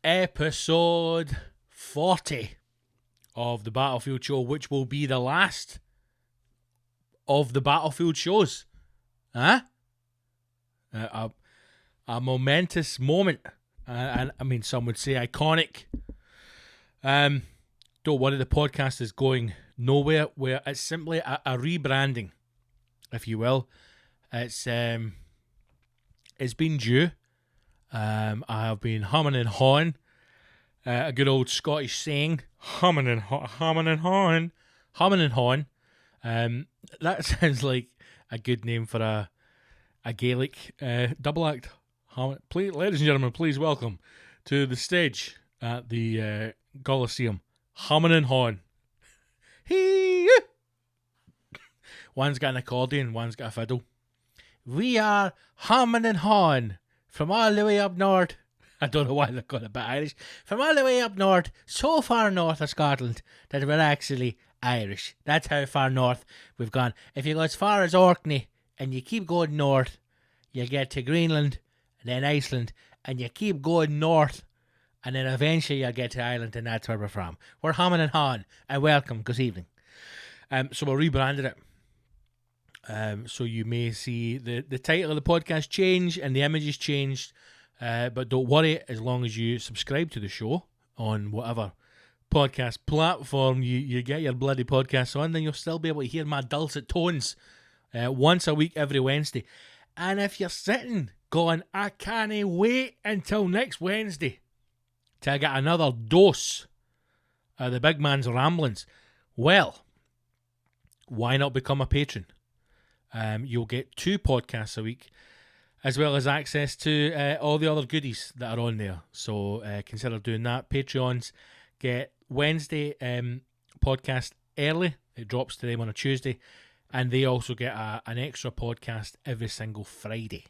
episode 40 of the Battlefield Show, which will be the last of the Battlefield shows. Huh? A momentous moment. And I mean, some would say iconic. Don't worry, the podcast is going nowhere. Where it's simply a rebranding, if you will. It's been due. I have been humming and hawing. A good old Scottish saying, humming and hawing. That sounds like a good name for a Gaelic double act. Please, ladies and gentlemen, please welcome to the stage at the Coliseum, humming and hawing. One's got an accordion, one's got a fiddle. We are humming and hawing from all the way up north. I don't know why they've got a bit Irish. From all the way up north, so far north of Scotland, that we're actually Irish. That's how far north we've gone. If you go as far as Orkney, and you keep going north, you get to Greenland, and then Iceland, and you keep going north, and then eventually you get to Ireland, and that's where we're from. We're humming and hawing, and welcome, good evening. So we rebranded it. So you may see the title of the podcast change, and the images changed. But don't worry, as long as you subscribe to the show on whatever podcast platform you get your bloody podcasts on, then you'll still be able to hear my dulcet tones once a week every Wednesday. And if you're sitting going, I can't wait until next Wednesday to get another dose of the big man's ramblings, well, why not become a patron? You'll get 2 podcasts a week, as well as access to all the other goodies that are on there. So consider doing that. Patreons get Wednesday podcast early. It drops to them on a Tuesday. And they also get an extra podcast every single Friday.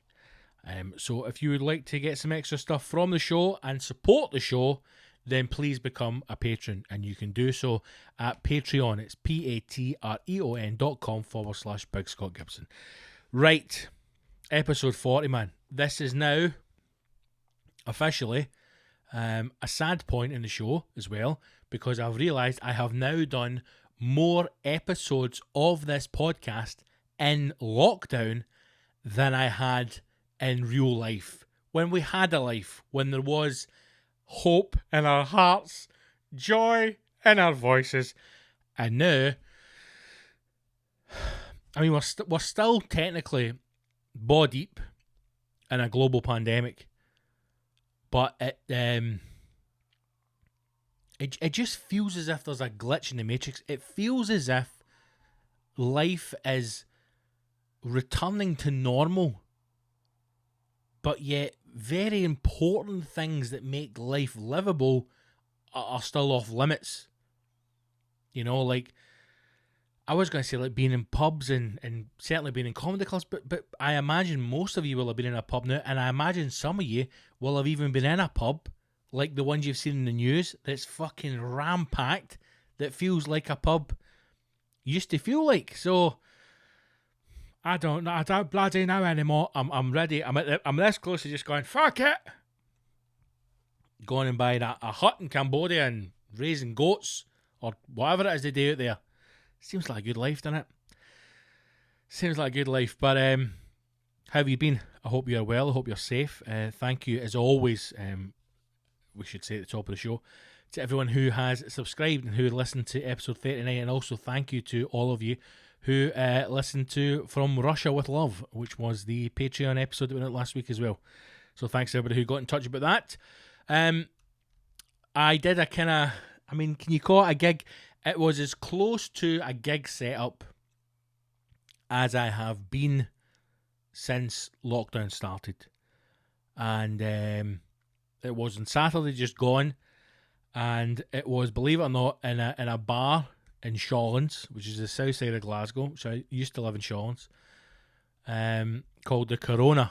So if you would like to get some extra stuff from the show and support the show, then please become a patron. And you can do so at Patreon. It's patreon.com/Big Scott Gibson. Right. Episode 40, man. This is now officially a sad point in the show as well, because I've realised I have now done more episodes of this podcast in lockdown than I had in real life. When we had a life, when there was hope in our hearts, joy in our voices, and now, I mean, we're still technically ball deep in a global pandemic, but it just feels as if there's a glitch in the matrix. It feels as if life is returning to normal, but yet very important things that make life livable are still off limits. You know, like, I was going to say, like, being in pubs and certainly being in comedy clubs, but I imagine most of you will have been in a pub now, and I imagine some of you will have even been in a pub, like the ones you've seen in the news, that's fucking ram-packed, that feels like a pub used to feel like. So, I don't bloody know anymore. I'm ready. I'm this close to just going, fuck it! Going and buying a hut in Cambodia and raising goats, or whatever it is they do out there. Seems like a good life, doesn't it? Seems like a good life. But how have you been? I hope you're well. I hope you're safe. Thank you, as always, we should say at the top of the show, to everyone who has subscribed and who listened to episode 39. And also thank you to all of you who listened to From Russia with Love, which was the Patreon episode that went out last week as well. So thanks to everybody who got in touch about that. I did a kind of, I mean, can you call it a gig? It was as close to a gig setup as I have been since lockdown started. And it was on Saturday just gone. And it was, believe it or not, in a bar in Shawlands, which is the south side of Glasgow. So I used to live in Shawlands. Called the Corona.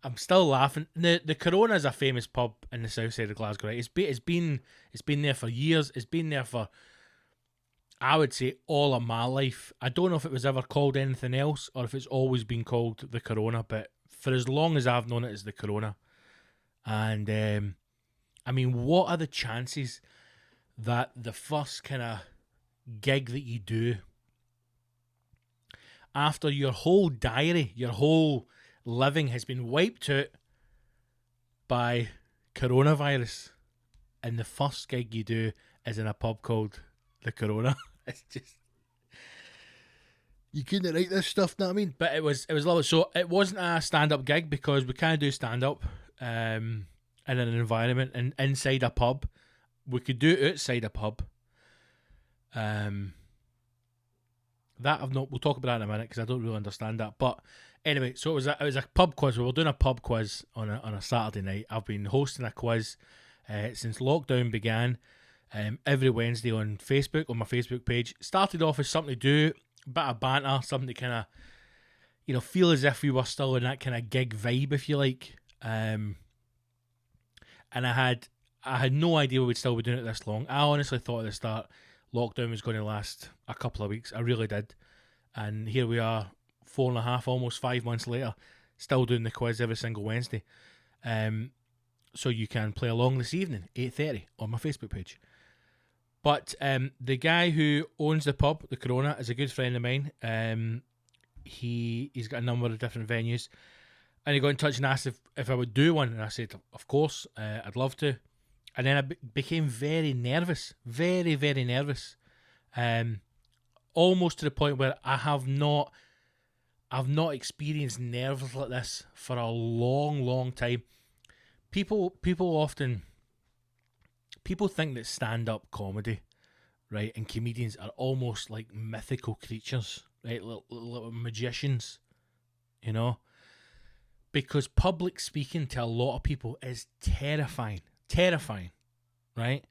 I'm still laughing. The Corona is a famous pub in the south side of Glasgow, right? It's been there for years. It's been there for, I would say, all of my life. I don't know if it was ever called anything else or if it's always been called the Corona, but for as long as I've known it as the Corona, And I mean, what are the chances that the first kind of gig that you do after your whole diary, your whole living has been wiped out by coronavirus, and the first gig you do is in a pub called the Corona? It's just, you couldn't write this stuff, know what I mean? But it was lovely. So it wasn't a stand-up gig because we can't do stand-up in an environment and inside a pub. We could do it outside a pub. That we'll talk about that in a minute because I don't really understand that. But anyway, so it was a pub quiz. We were doing a pub quiz on a Saturday night. I've been hosting a quiz since lockdown began. Every Wednesday on Facebook, on my Facebook page. Started off as something to do, a bit of banter, something to kind of, feel as if we were still in that kind of gig vibe, if you like. And I had no idea we would still be doing it this long. I honestly thought at the start lockdown was going to last a couple of weeks. I really did. And here we are, 4.5, almost 5 months later, still doing the quiz every single Wednesday. So you can play along this evening, 8:30, on my Facebook page. But the guy who owns the pub, the Corona, is a good friend of mine. He's got a number of different venues. And he got in touch and asked if I would do one. And I said, of course, I'd love to. And then I became very nervous. Very, very nervous. Almost to the point where I've not experienced nerves like this for a long, long time. People think that stand-up comedy, right, and comedians are almost like mythical creatures, right, little magicians, because public speaking to a lot of people is terrifying, right?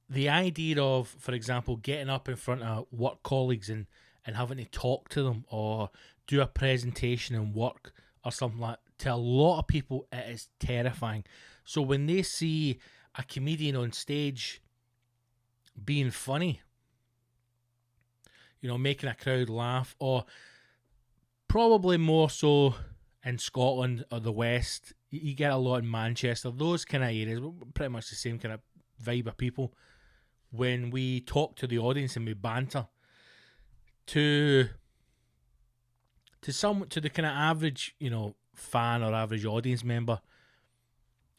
The idea of, for example, getting up in front of work colleagues and having to talk to them or do a presentation in work or something like that, to a lot of people it is terrifying. So when they see a comedian on stage being funny, making a crowd laugh, or probably more so in Scotland or the West, you get a lot in Manchester, those kind of areas, pretty much the same kind of vibe of people. When we talk to the audience and we banter, to the kind of average, fan or average audience member,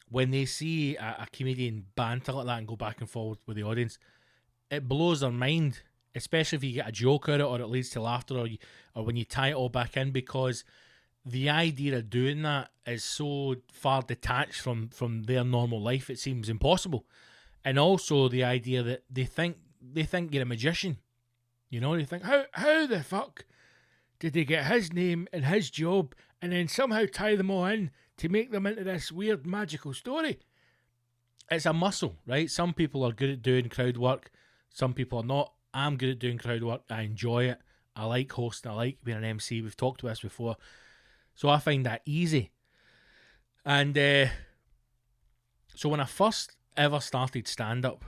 when they see a comedian banter like that and go back and forth with the audience, it blows their mind, especially if you get a joke out of it or it leads to laughter, or when you tie it all back in, because the idea of doing that is so far detached from their normal life, it seems impossible. And also the idea that they think you're a magician. They think, how the fuck did they get his name and his job and then somehow tie them all in to make them into this weird magical story? It's a muscle, right? Some people are good at doing crowd work. Some people are not. I'm good at doing crowd work. I enjoy it. I like hosting. I like being an MC. We've talked about this before. So I find that easy. And so when I first ever started stand-up,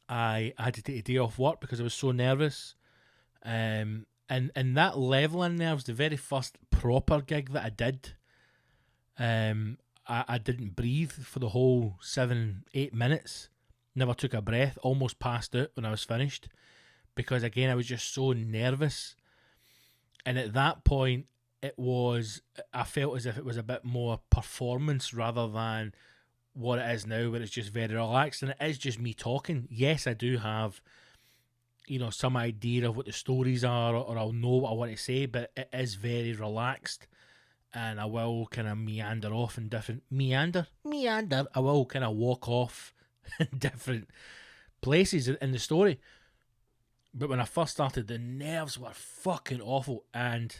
I had to take a day off work because I was so nervous. And that level of nerves, the very first proper gig that I did, I didn't breathe for the whole 7-8 minutes. Never took a breath, almost passed out when I was finished. Because again, I was just so nervous. And at that point, I felt as if it was a bit more performance rather than what it is now, where it's just very relaxed. And it is just me talking. Yes, I do have some idea of what the stories are, or I'll know what I want to say, but it is very relaxed, and I will kind of meander off in different I will kind of walk off in different places in the story. But when I first started, the nerves were fucking awful, and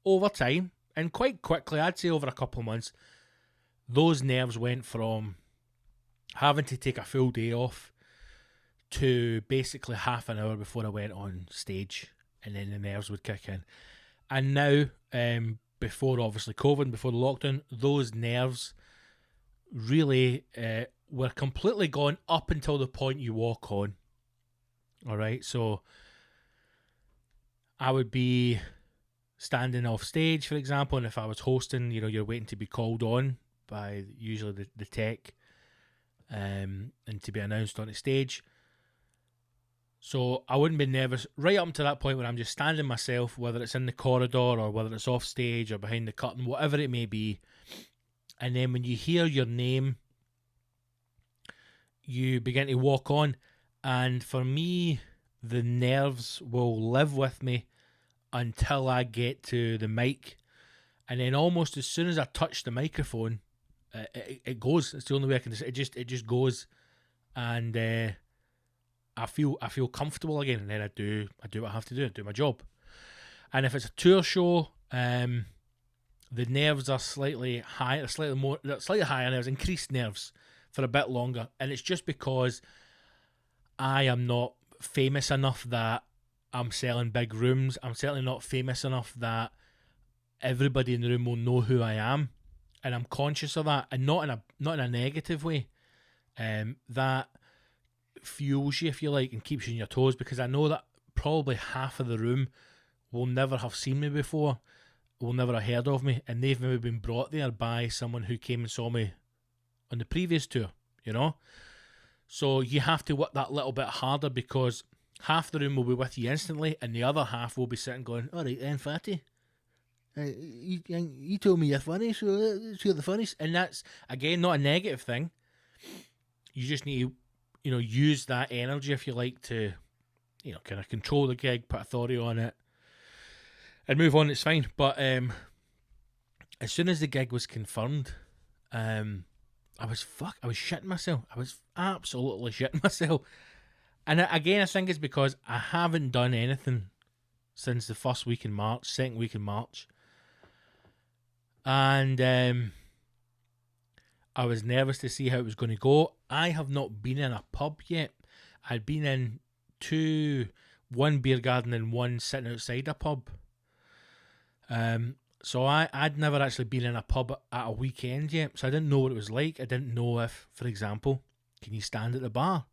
over time, and quite quickly, I'd say over a couple of months, those nerves went from having to take a full day off to basically half an hour before I went on stage, and then the nerves would kick in. And now, before obviously COVID, before the lockdown, those nerves really were completely gone up until the point you walk on. All right, so I would be standing off stage, for example, and if I was hosting, you're waiting to be called on by usually the tech, and to be announced on the stage. So I wouldn't be nervous right up to that point when I'm just standing myself, whether it's in the corridor or whether it's off stage or behind the curtain, whatever it may be. And then when you hear your name, you begin to walk on. And for me, the nerves will live with me until I get to the mic. And then almost as soon as I touch the microphone, it goes. It's the only way I can say it. It just goes. And I feel comfortable again, and then I do what I have to do. I do my job. And if it's a tour show, the nerves are slightly higher. Slightly higher nerves, increased nerves for a bit longer, and it's just because I am not famous enough that I'm selling big rooms. I'm certainly not famous enough that everybody in the room will know who I am, and I'm conscious of that, and not in a negative way. That fuels you, if you like, and keeps you on your toes, because I know that probably half of the room will never have seen me before, will never have heard of me, and they've maybe been brought there by someone who came and saw me on the previous tour, So you have to work that little bit harder, because half the room will be with you instantly, and the other half will be sitting going, all right then, fatty, you told me you're funny, so you're the funniest. And that's, again, not a negative thing. You just need to use that energy, if you like, to, kind of control the gig, put authority on it, and move on. It's fine. But as soon as the gig was confirmed, I was shitting myself. I was absolutely shitting myself. And again, I think it's because I haven't done anything since the second week in March. And I was nervous to see how it was going to go. I have not been in a pub yet. I'd been in one beer garden and one sitting outside a pub. So I'd never actually been in a pub at a weekend yet, so I didn't know what it was like. I didn't know if, for example, can you stand at the bar?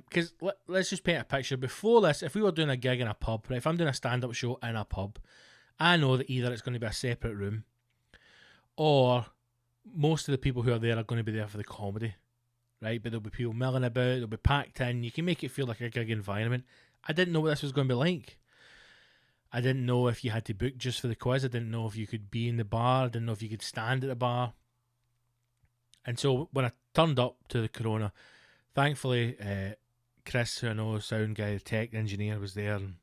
Because let's just paint a picture. Before this, if we were doing a gig in a pub, right, if I'm doing a stand-up show in a pub, I know that either it's going to be a separate room, or most of the people who are there are going to be there for the comedy, right? But there'll be people milling about, they'll be packed in, you can make it feel like a gig environment. I didn't know what this was going to be like. I didn't know if you had to book just for the quiz. I didn't know if you could be in the bar. I didn't know if you could stand at the bar. And so when I turned up to the Corona, thankfully, KRIS, who I know, sound guy, the tech engineer, was there, and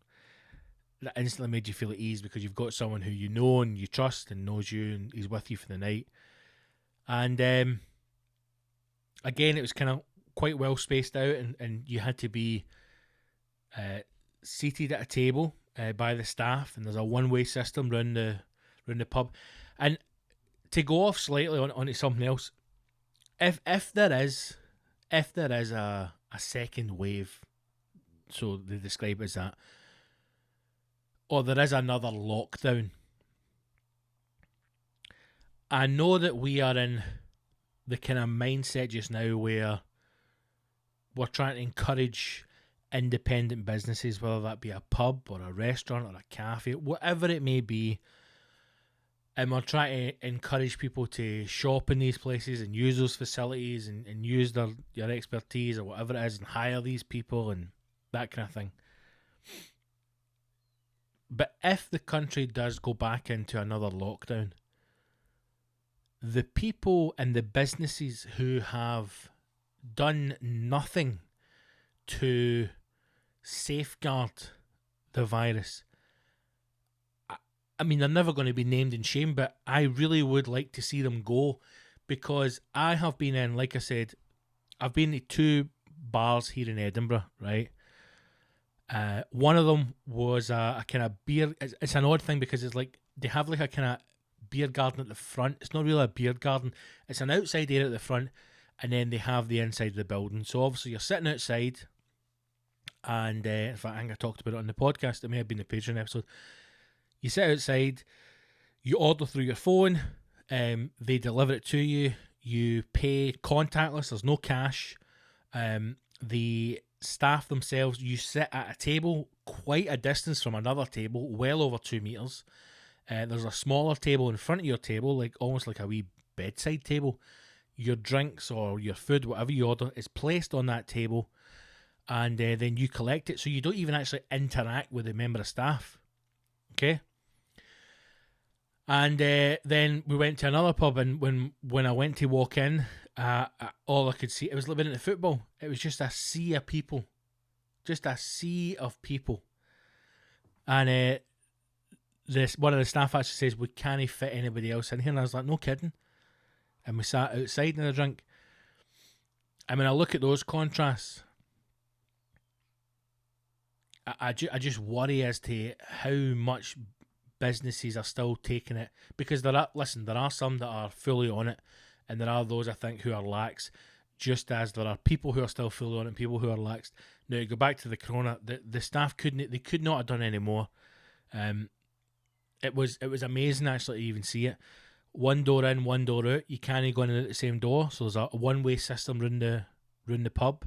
that instantly made you feel at ease, because you've got someone who you know and you trust and knows you, and he's with you for the night. And again, it was kind of quite well spaced out, and you had to be seated at a table by the staff, and there's a one-way system round the pub. And to go off slightly onto something else, if there is a second wave, so they describe it as that, or there is another lockdown, I know that we are in the kind of mindset just now where we're trying to encourage independent businesses, whether that be a pub or a restaurant or a cafe, whatever it may be, and we're trying to encourage people to shop in these places and use those facilities and use your expertise or whatever it is, and hire these people and that kind of thing. But if the country does go back into another lockdown, the people and the businesses who have done nothing to safeguard the virus, I mean, they're never going to be named and shamed, but I really would like to see them go, because I have been in, like I said, I've been to 2 bars here in Edinburgh, right? One of them was a kind of beer. It's an odd thing, because it's like they have like a kind of beer garden at the front. It's not really a beer garden. It's an outside area at the front, and then they have the inside of the building. So obviously you're sitting outside, and in fact, I think I talked about it on the podcast. It may have been the Patreon episode. You sit outside, you order through your phone, they deliver it to you. You pay contactless. There's no cash. The staff themselves, you sit at a table quite a distance from another table, well over 2 meters. There's a smaller table in front of your table, like almost like a wee bedside table. Your drinks or your food, whatever you order, is placed on that table, and then you collect it, so you don't even actually interact with a member of staff. Okay? And then we went to another pub, and when I went to walk in, all I could see, it was living at the football. It was just a sea of people. Just a sea of people. And one of the staff actually says, we can't fit anybody else in here. And I was like, no kidding. And we sat outside in a drink. I mean, I look at those contrasts. I just worry as to how much businesses are still taking it. Because there are some that are fully on it, and there are those, I think, who are lax, just as there are people who are still fully on it and people who are lax. Now, to go back to the corona, the staff could not have done any more. It was amazing actually to even see it. One door in, one door out. You can't go in and out the same door. So there's a one-way system round the pub.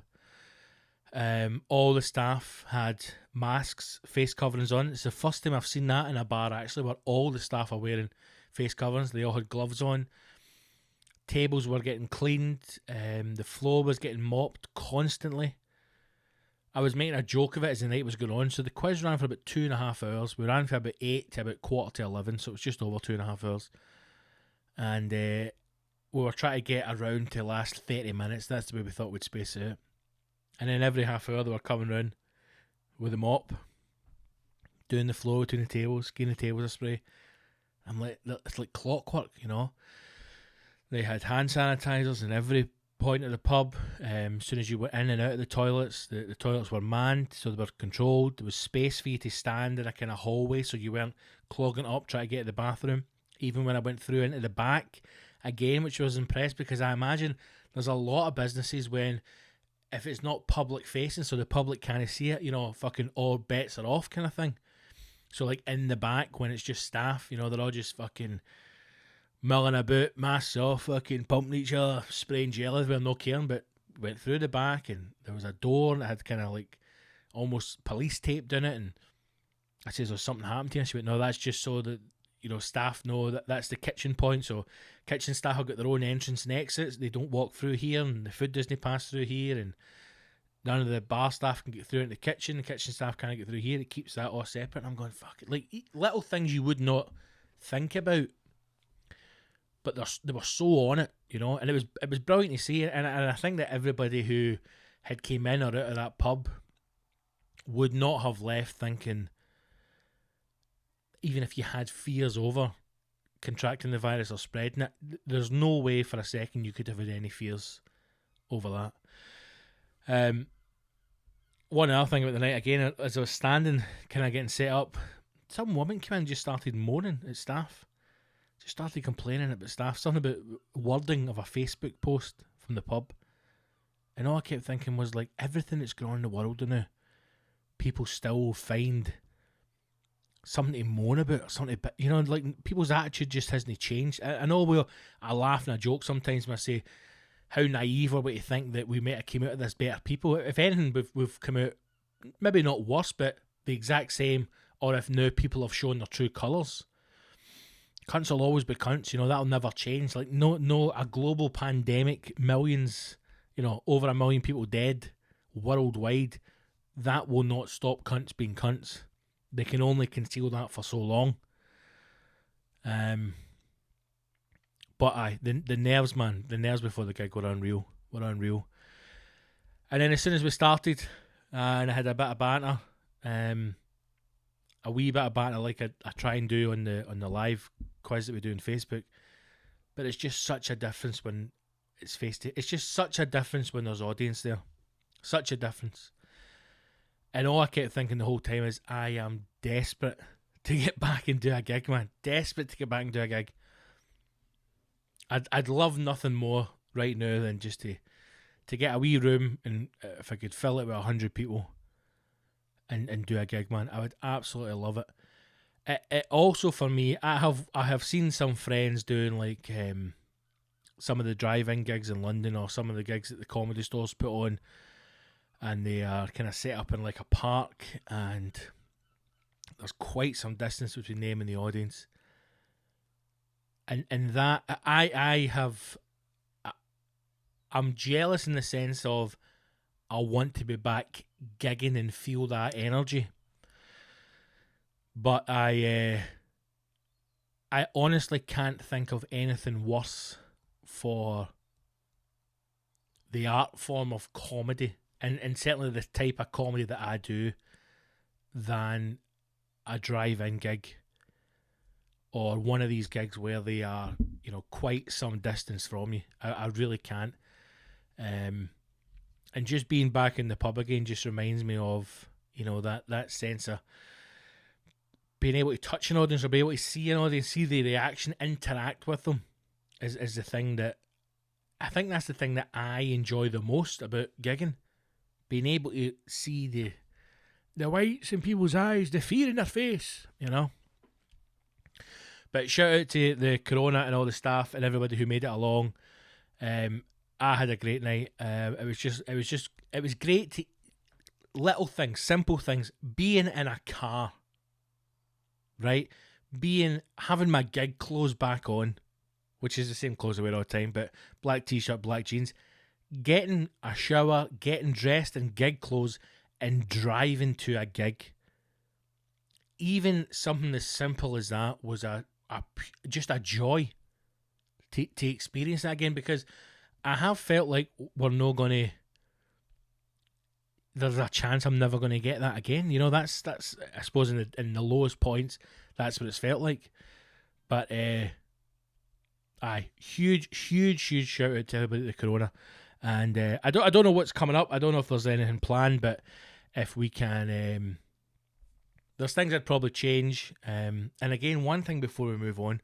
All the staff had masks, face coverings on. It's the first time I've seen that in a bar actually, where all the staff are wearing face coverings. They all had gloves on. Tables were getting cleaned. The floor was getting mopped constantly. I was making a joke of it as the night was going on. So the quiz ran for about 2.5 hours. We ran from about 8 to about 11:15, so it was just over 2.5 hours. And we were trying to get around to the last 30 minutes. That's the way we thought we'd space it out. And then every half hour they were coming round with a mop, doing the floor between the tables, giving the tables a spray. I'm like, it's like clockwork, you know. They had hand sanitizers in every point of the pub. As soon as you went in and out of the toilets, the toilets were manned, so they were controlled. There was space for you to stand in a kind of hallway, so you weren't clogging up trying to get to the bathroom. Even when I went through into the back, again, which I was impressed, because I imagine there's a lot of businesses when, if it's not public facing, so the public can't see it, you know, fucking all bets are off kind of thing. So like in the back, when it's just staff, you know, they're all just fucking milling about, masks off, fucking pumping each other, spraying gel everywhere, no caring. But went through the back, and there was a door that had kind of like almost police taped in it, and I says, "Oh, something happened to you?" She went, "No, that's just so that, you know, staff know that that's the kitchen point. So kitchen staff have got their own entrance and exits. They don't walk through here, and the food doesn't pass through here, and none of the bar staff can get through into the kitchen. The kitchen staff can't get through here. It keeps that all separate." And I'm going, fuck it. Like, little things you would not think about, but they were so on it, you know. And it was brilliant to see. And I think that everybody who had came in or out of that pub would not have left thinking, even if you had fears over contracting the virus or spreading it, there's no way for a second you could have had any fears over that. One other thing about the night, again, as I was standing, kind of getting set up, some woman came in and just started moaning at staff. Just started complaining about staff, something about wording of a Facebook post from the pub. And all I kept thinking was, like, everything that's going on in the world now, people still find something to moan about, or something, you know, like, people's attitude just hasn't changed. I know I laugh and I joke sometimes when I say how naive are we to think that we might have come out of this better people. If anything, we've come out maybe not worse, but the exact same, or if now people have shown their true colours. Cunts will always be cunts, you know, that'll never change. Like, no, a global pandemic, millions, you know, over 1 million people dead worldwide, that will not stop cunts being cunts. They can only conceal that for so long. But aye, the nerves, man, the nerves before the gig were unreal. And then as soon as we started, and I had a bit of banter, a wee bit of banter like I try and do on the live quiz that we do on Facebook. But it's just such a difference when it's it's just such a difference when there's audience there. Such a difference. And all I kept thinking the whole time is, I am desperate to get back and do a gig, man. Desperate to get back and do a gig. I'd love nothing more right now than just to get a wee room, and if I could fill it with 100 people and do a gig, man, I would absolutely love it. It also, for me, I have seen some friends doing like some of the drive-in gigs in London, or some of the gigs that the comedy stores put on, and they are kind of set up in like a park, and there's quite some distance between them and the audience. And that I'm jealous in the sense of I want to be back gigging and feel that energy. But I honestly can't think of anything worse for the art form of comedy, and certainly the type of comedy that I do, than a drive-in gig or one of these gigs where they are, quite some distance from you. I really can't. And just being back in the pub again just reminds me of, that sense of being able to touch an audience or be able to see an audience, see the reaction, interact with them is the thing that, I think that's the thing that I enjoy the most about gigging. Being able to see the whites in people's eyes, the fear in their face, But shout out to the Corona and all the staff and everybody who made it along. I had a great night. It was great to, little things, simple things, being in a car, right? Having my gig clothes back on, which is the same clothes I wear all the time, but black t-shirt, black jeans, getting a shower, getting dressed in gig clothes and driving to a gig. Even something as simple as that was just a joy to experience that again, because I have felt like there's a chance I'm never going to get that again. That's I suppose in the lowest points, that's what it's felt like. But huge shout out to everybody at the Corona. And I don't know what's coming up. I don't know if there's anything planned, but if we can, there's things I'd probably change. And again, one thing before we move on,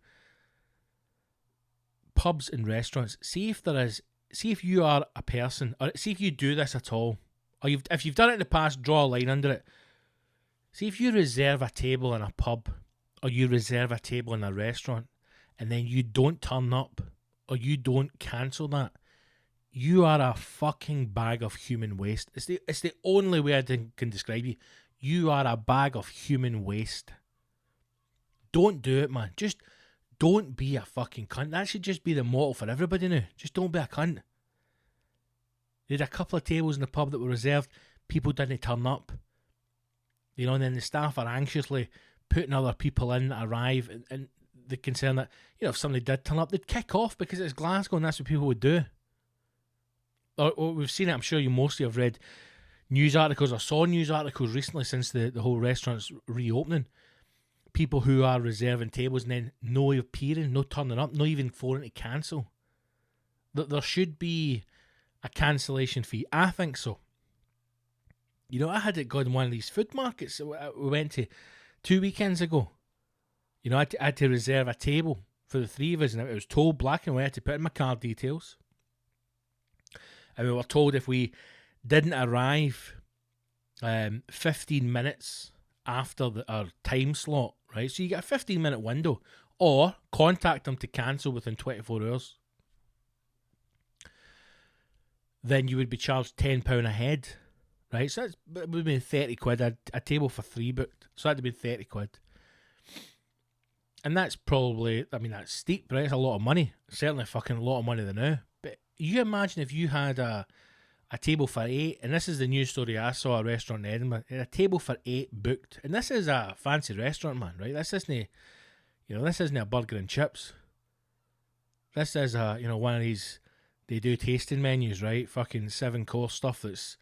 pubs and restaurants. See if you are a person, or see if you do this at all, or if you've done it in the past, draw a line under it. See if you reserve a table in a pub, or you reserve a table in a restaurant, and then you don't turn up, or you don't cancel that, you are a fucking bag of human waste. It's the only way I can describe you. You are a bag of human waste. Don't do it, man. Just don't be a fucking cunt. That should just be the motto for everybody now. Just don't be a cunt. They had a couple of tables in the pub that were reserved. People didn't turn up. And then the staff are anxiously putting other people in that arrive, and the concern that, if somebody did turn up, they'd kick off because it's Glasgow and that's what people would do. Or we've seen it, I'm sure you mostly have read news articles or saw news articles recently since the whole restaurant's reopening. People who are reserving tables and then no appearing, no turning up, not even phoning to cancel. There should be a cancellation fee. I think so. I had it go in one of these food markets we went to 2 weekends ago. I had to reserve a table for the three of us, and it was told black and white. I had to put in my card details. And we were told if we didn't arrive 15 minutes after our time slot, right? So you get a 15-minute window, or contact them to cancel within 24 hours. Then you would be charged £10 a head, right? So it would have been 30 quid. A table for 3 booked, so that would have been 30 quid. And that's probably, that's steep, right? It's a lot of money. Certainly fucking a lot of money now. But you imagine if you had a table for 8, and this is the news story I saw, a restaurant in Edinburgh, a table for 8 booked. And this is a fancy restaurant, man, right? This isn't a burger and chips. This is one of these, they do tasting menus, right? Fucking 7-course stuff that's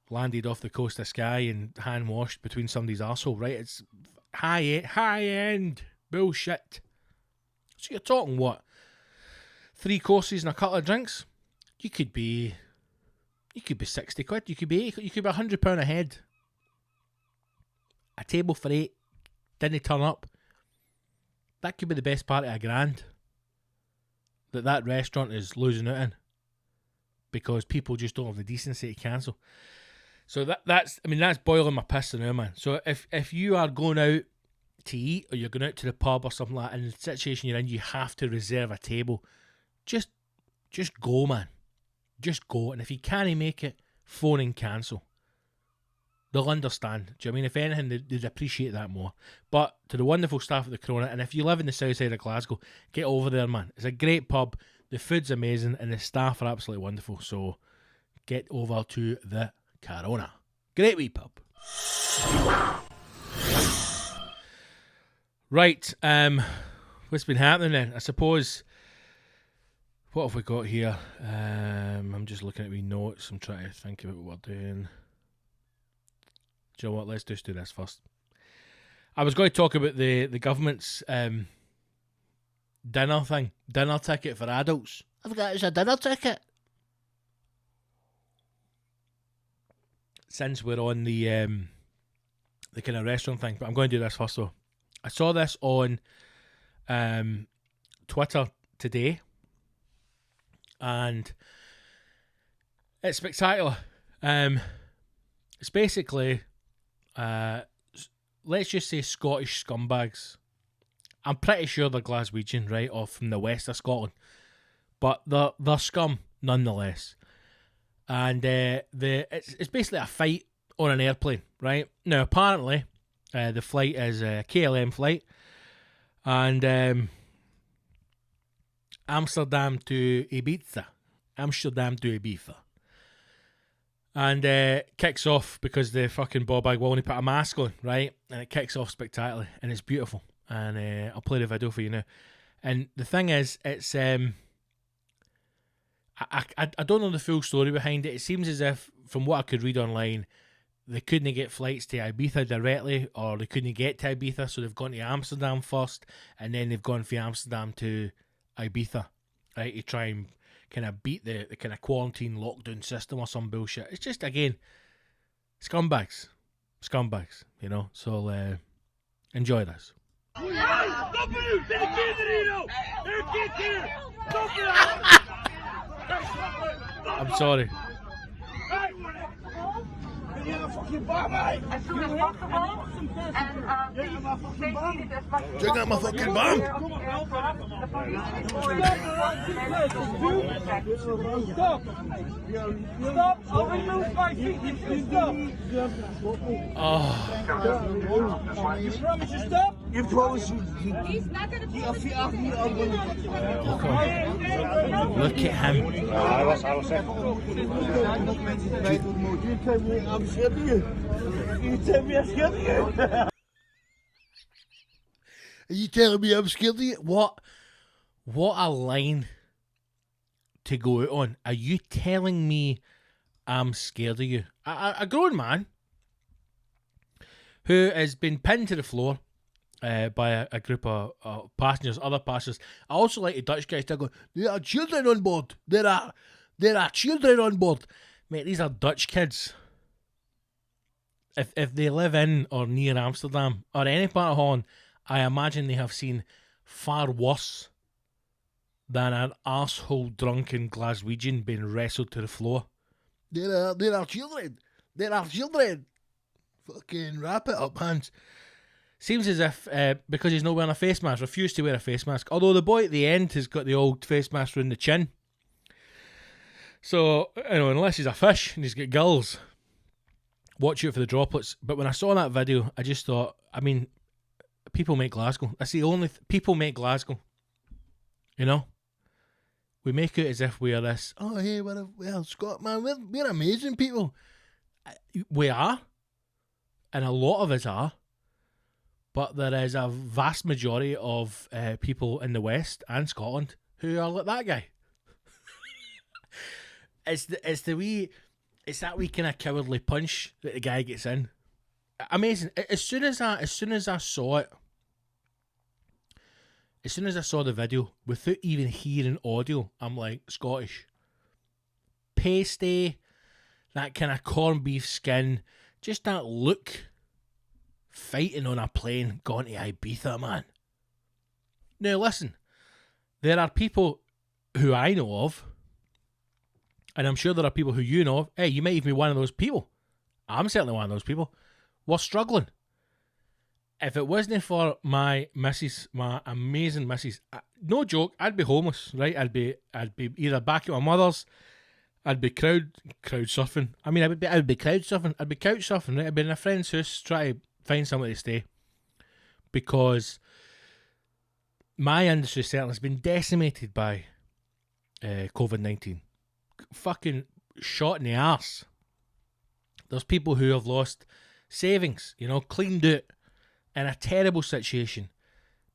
landed off the coast of Skye and hand washed between somebody's arsehole, right? It's high end bullshit. So you're talking what? 3 courses and a couple of drinks? You could be 60 quid. You could be £100 a head. A table for 8 didn't turn up. That could be the best part of $1,000 that restaurant is losing out in, because people just don't have the decency to cancel. So that's boiling my piss now, man. So if you are going out to eat, or you're going out to the pub or something like that, and the situation you're in, you have to reserve a table, just go, man. Just go. And if you can't make it, phone and cancel. they'll understand. Do you know what I mean? If anything, they'd appreciate that more. But to the wonderful staff at the Corona, and if you live in the south side of Glasgow, get over there, man. It's a great pub. The food's amazing, and the staff are absolutely wonderful. So get over to the Corona. Great wee pub. Right, what's been happening then? I suppose, what have we got here? I'm just looking at wee notes. I'm trying to think about what we're doing. Do you know what? Let's just do this first. I was going to talk about the government's dinner thing. Dinner ticket for adults. I forgot it's a dinner ticket. Since we're on the kind of restaurant thing, but I'm going to do this first though. I saw this on Twitter today, and it's spectacular. It's basically, let's just say Scottish scumbags. I'm pretty sure they're Glaswegian, right, or from the west of Scotland, but they're scum nonetheless. And it's basically a fight on an airplane, right? Now, apparently, the flight is a KLM flight, and Amsterdam to Ibiza. And kicks off because the fucking ball bag will only put a mask on, right? And it kicks off spectacularly, and it's beautiful. And I'll play the video for you now. And the thing is, it's I don't know the full story behind it. It seems as if, from what I could read online, they couldn't get flights to Ibiza directly, or they couldn't get to Ibiza, so they've gone to Amsterdam first, and then they've gone from Amsterdam to Ibiza, right, to try and kind of beat the kind of quarantine lockdown system or some bullshit. It's just, again, scumbags, you know. So enjoy this. I'm sorry. You have a fucking bomb, mate! Check out my fucking bomb! Stop! Stop! I'll remove my feet! Stop! Oh. You promise you stop? You promise you. He's not going to Your feet off me. I'm going to. Look at him. I was saying. You tell me I'm scared of you. You tell me I'm scared of you. Are you telling me I'm scared of you? What a line to go out on. Are you telling me I'm scared of you? A grown man who has been pinned to the floor by a group of passengers, other passengers. I also like the Dutch guys to go, there are children on board. There are children on board. Mate, these are Dutch kids. If they live in or near Amsterdam or any part of Holland, I imagine they have seen far worse than an arsehole drunken Glaswegian being wrestled to the floor. There are children. There are children. Fucking wrap it up, Hans. Seems as if, because he's not wearing a face mask, refused to wear a face mask. Although the boy at the end has got the old face mask around the chin. So, you know, unless he's a fish and he's got gills, watch out for the droplets. But when I saw that video, I just thought, I mean, people make Glasgow. That's the only... people make Glasgow. You know? We make it as if we are this, oh, hey, we're Scott, man, we're amazing people. We are. And a lot of us are. But there is a vast majority of people in the West and Scotland who are like that guy. It's that wee kind of cowardly punch that the guy gets in. Amazing. As soon as I saw it, as soon as I saw the video, without even hearing audio, I'm like, Scottish. Pasty, that kind of corned beef skin, just that look. Fighting on a plane going to Ibiza, man. Now listen, there are people who I know of, and I'm sure there are people who you know of. Hey, you might even be one of those people. I'm certainly one of those people. We're struggling. If it wasn't for my missus, my amazing missus, no joke, I'd be homeless, right? I'd be either back at my mother's, I'd be crowd surfing. I mean, I would be crowd surfing. I'd be couch surfing, right? I'd be in a friend's house trying to find somewhere to stay, because my industry certainly has been decimated by COVID-19. Fucking shot in the arse. There's people who have lost savings, you know, cleaned out in a terrible situation,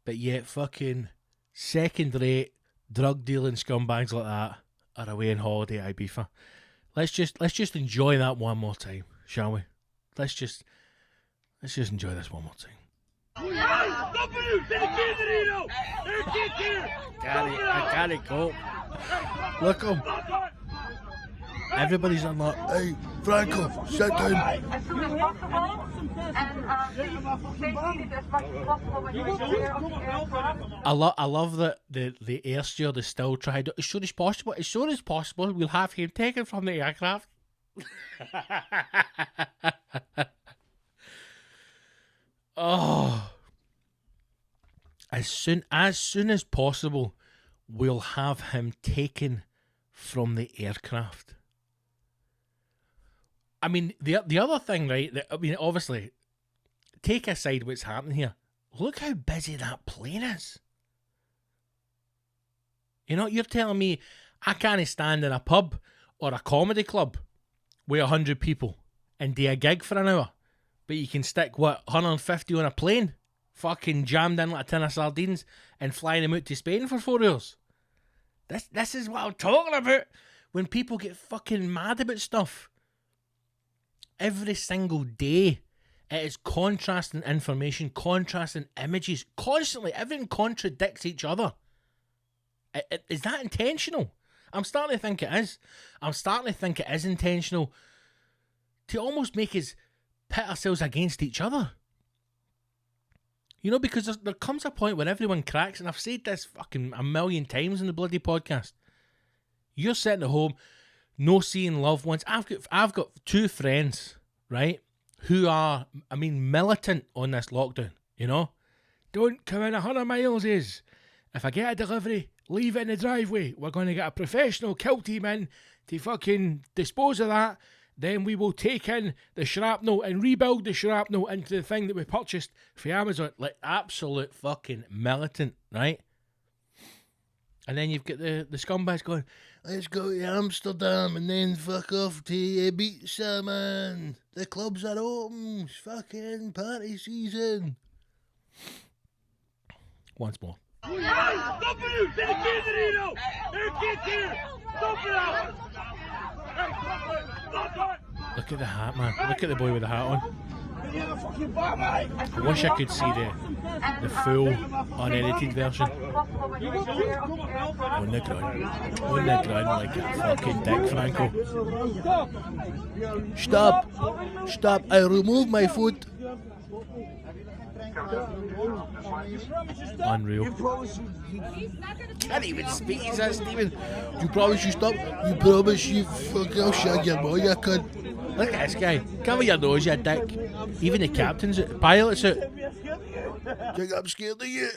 but yet fucking second-rate drug dealing scumbags like that are away on holiday at Ibiza. Let's just enjoy that one more time, shall we? Let's just enjoy this one more time. I can't go. Look him. Everybody's on that. Hey, Franco, sit down. As soon as possible, and stay seated as much as possible when you're here on the aircraft. I love that the air steward is still trying to, as soon as possible, we'll have him taken from the aircraft. Oh, as soon as possible, we'll have him taken from the aircraft. I mean, the other thing, right? Obviously, take aside what's happening here. Look how busy that plane is. You know, you're telling me I can't stand in a pub or a comedy club with 100 people and do a gig for an hour, but you can stick, 150 on a plane, fucking jammed in like a tin of sardines and flying them out to Spain for 4 hours. This is what I'm talking about. When people get fucking mad about stuff. Every single day, it is contrasting information, contrasting images, constantly. Everything contradicts each other. Is that intentional? I'm starting to think it is. I'm starting to think it is intentional to almost make us pit ourselves against each other. You know, because there comes a point where everyone cracks, and I've said this fucking a million times in the bloody podcast. You're sitting at home, no seeing loved ones. I've got two friends, right, who are, I mean, militant on this lockdown, you know? Don't come in 100 miles is. If I get a delivery, leave it in the driveway. We're going to get a professional kill team in to fucking dispose of that. Then we will take in the shrapnel and rebuild the shrapnel into the thing that we purchased for Amazon. Like, absolute fucking militant, right? And then you've got the scumbags going, let's go to Amsterdam and then fuck off to Ibiza, man. The clubs are open. It's fucking party season. Once more. Stop it! Say the kids in here, though! There are kids here! Stop it out! Look at the hat, man. Look at the boy with the hat on. I wish I could see the full unedited version. On the ground like a fucking dick, Franco. Stop, I remove my foot. Unreal. Can't even speak, he says, Stephen. You promise you stop? You promise you fucking I'll shag your boy, you cunt. Look at this guy. Cover your nose, you dick. Even the captain's out, the pilot's out. Think I'm scared of you?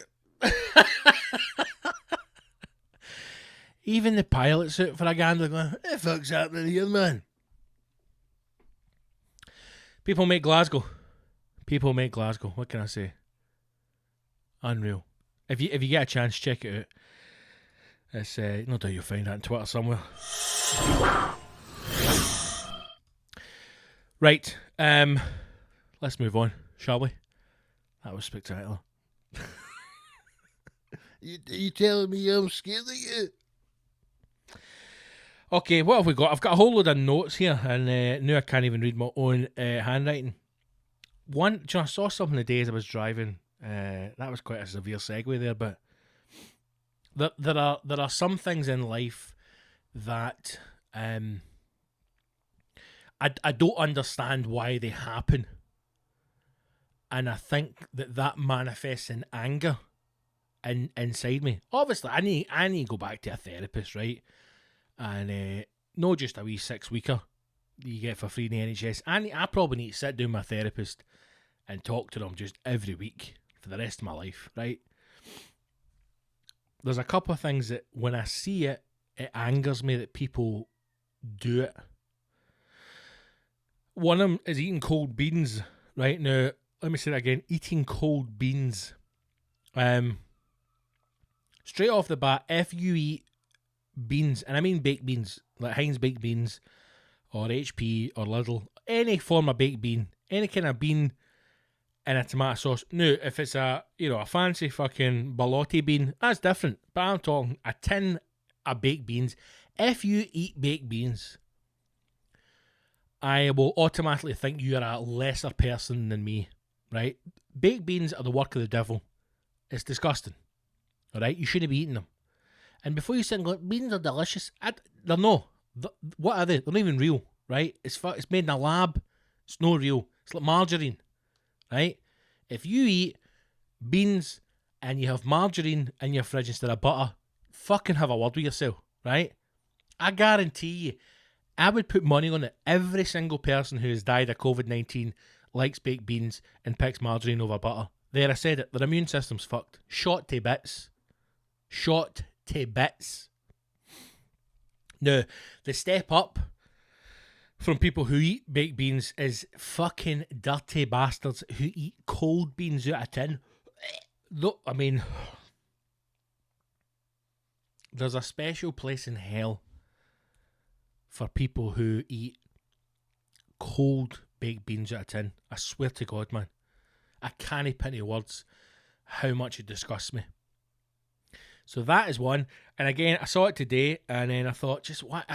Even the pilot's out for a gander going, what the fuck's happening here, man? People make Glasgow. What can I say? Unreal. If you get a chance, check it out. It's no doubt you'll find that on Twitter somewhere. Right. Let's move on, shall we? That was spectacular. You telling me I'm scared of you? Okay, what have we got? I've got a whole load of notes here, and now I can't even read my own handwriting. One, I saw something the day as I was driving. That was quite a severe segue there, but there are some things in life that I don't understand why they happen, and I think that manifests in anger inside me. Obviously, I need to go back to a therapist, right? And not just a wee 6-weeker you get for free in the NHS. I probably need to sit down with my therapist and talk to them just every week for the rest of my life, right? There's a couple of things that when I see it, it angers me that people do it. One of them is eating cold beans. Right now, let me say that again. Eating cold beans. Straight off the bat, if you eat beans, and I mean baked beans, like Heinz baked beans, or HP, or Lidl, any form of baked bean, any kind of bean in a tomato sauce. Now, if it's a fancy fucking ballotti bean, that's different. But I'm talking a tin of baked beans. If you eat baked beans, I will automatically think you're a lesser person than me, right? Baked beans are the work of the devil. It's disgusting, all right? You shouldn't be eating them. And before you sit and go, beans are delicious, they're no. What are they? They're not even real, right? It's made in a lab. It's not real. It's like margarine, right? If you eat beans and you have margarine in your fridge instead of butter, fucking have a word with yourself, right? I guarantee you, I would put money on it. Every single person who has died of COVID-19 likes baked beans and picks margarine over butter. There, I said it. Their immune system's fucked. Shot to bits. Shot to bits. Now, the step up from people who eat baked beans is fucking dirty bastards who eat cold beans out of tin. Look, I mean, there's a special place in hell for people who eat cold baked beans out of tin. I swear to God, man. I can't put into words how much it disgusts me. So that is one. And again, I saw it today, and then I thought, just what?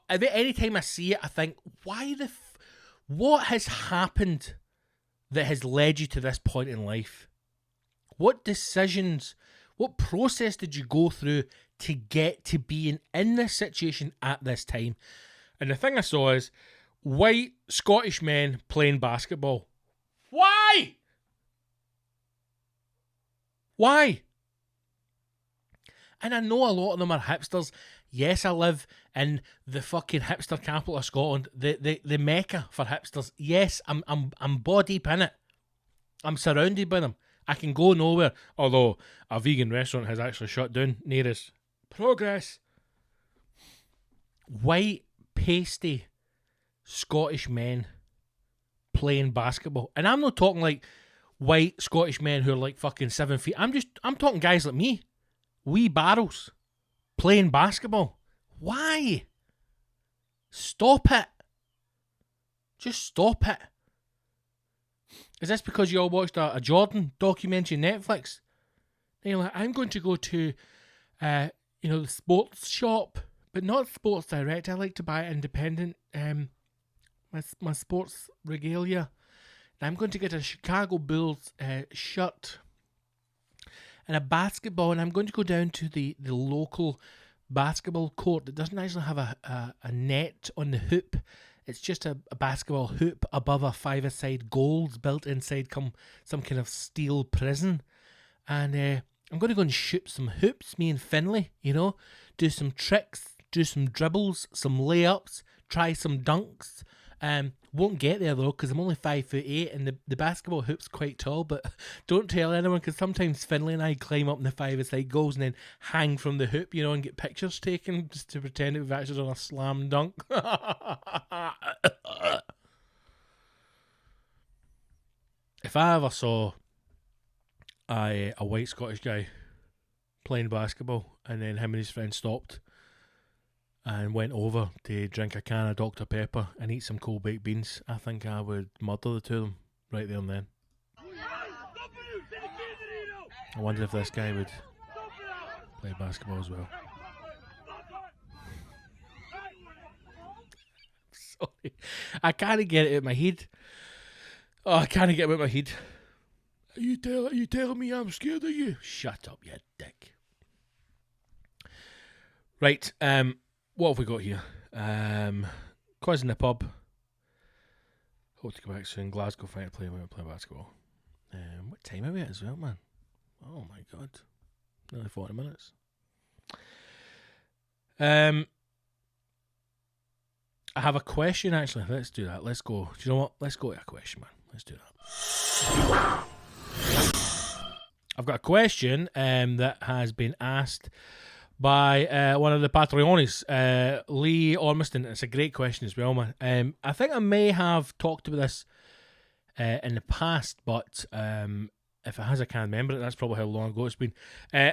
Any time I see it, I think, what has happened that has led you to this point in life? What decisions, what process did you go through to get to being in this situation at this time? And the thing I saw is white Scottish men playing basketball. Why? Why? And I know a lot of them are hipsters. Yes, I live in the fucking hipster capital of Scotland, the mecca for hipsters. Yes, I'm body deep in it. I'm surrounded by them. I can go nowhere, although a vegan restaurant has actually shut down near us. Progress. White, pasty Scottish men playing basketball. And I'm not talking like white Scottish men who are like fucking 7 feet. I'm talking guys like me. Wee barrels playing basketball. Why? Stop it. Just stop it. Is this because you all watched a Jordan documentary on Netflix? And you're like, I'm going to go to, the sports shop, but not Sports Direct. I like to buy independent, my sports regalia. And I'm going to get a Chicago Bulls shirt and a basketball, and I'm going to go down to the local basketball court that doesn't actually have a net on the hoop. It's just a basketball hoop above a five-a-side goals built inside some kind of steel prison. And I'm going to go and shoot some hoops, me and Finlay, do some tricks, do some dribbles, some layups, try some dunks. Won't get there though because I'm only 5'8" and the basketball hoop's quite tall, but don't tell anyone because sometimes Finlay and I climb up in the five-a-side goals and then hang from the hoop, and get pictures taken just to pretend we've actually done a slam dunk. If I ever saw a white Scottish guy playing basketball and then him and his friend stopped and went over to drink a can of Dr. Pepper and eat some cold baked beans, I think I would murder the two of them right there and then. I wonder if this guy would play basketball as well. Sorry, I can't get it out of my head. Oh, I can't get it out of my head. Are you telling me I'm scared of you? Shut up, you dick. Right, what have we got here? Quiz in the pub. Hope to go back soon. Glasgow fight to play basketball. What time are we at as well, man? Oh my god. Nearly 40 minutes. I have a question actually. Let's do that. Let's go. Do you know what? Let's go to a question, man. Let's do that. I've got a question that has been asked by one of the Patreonis, Lee Ormiston. It's a great question as well, man. I think I may have talked about this in the past, but if it has, I can't remember it. That's probably how long ago it's been.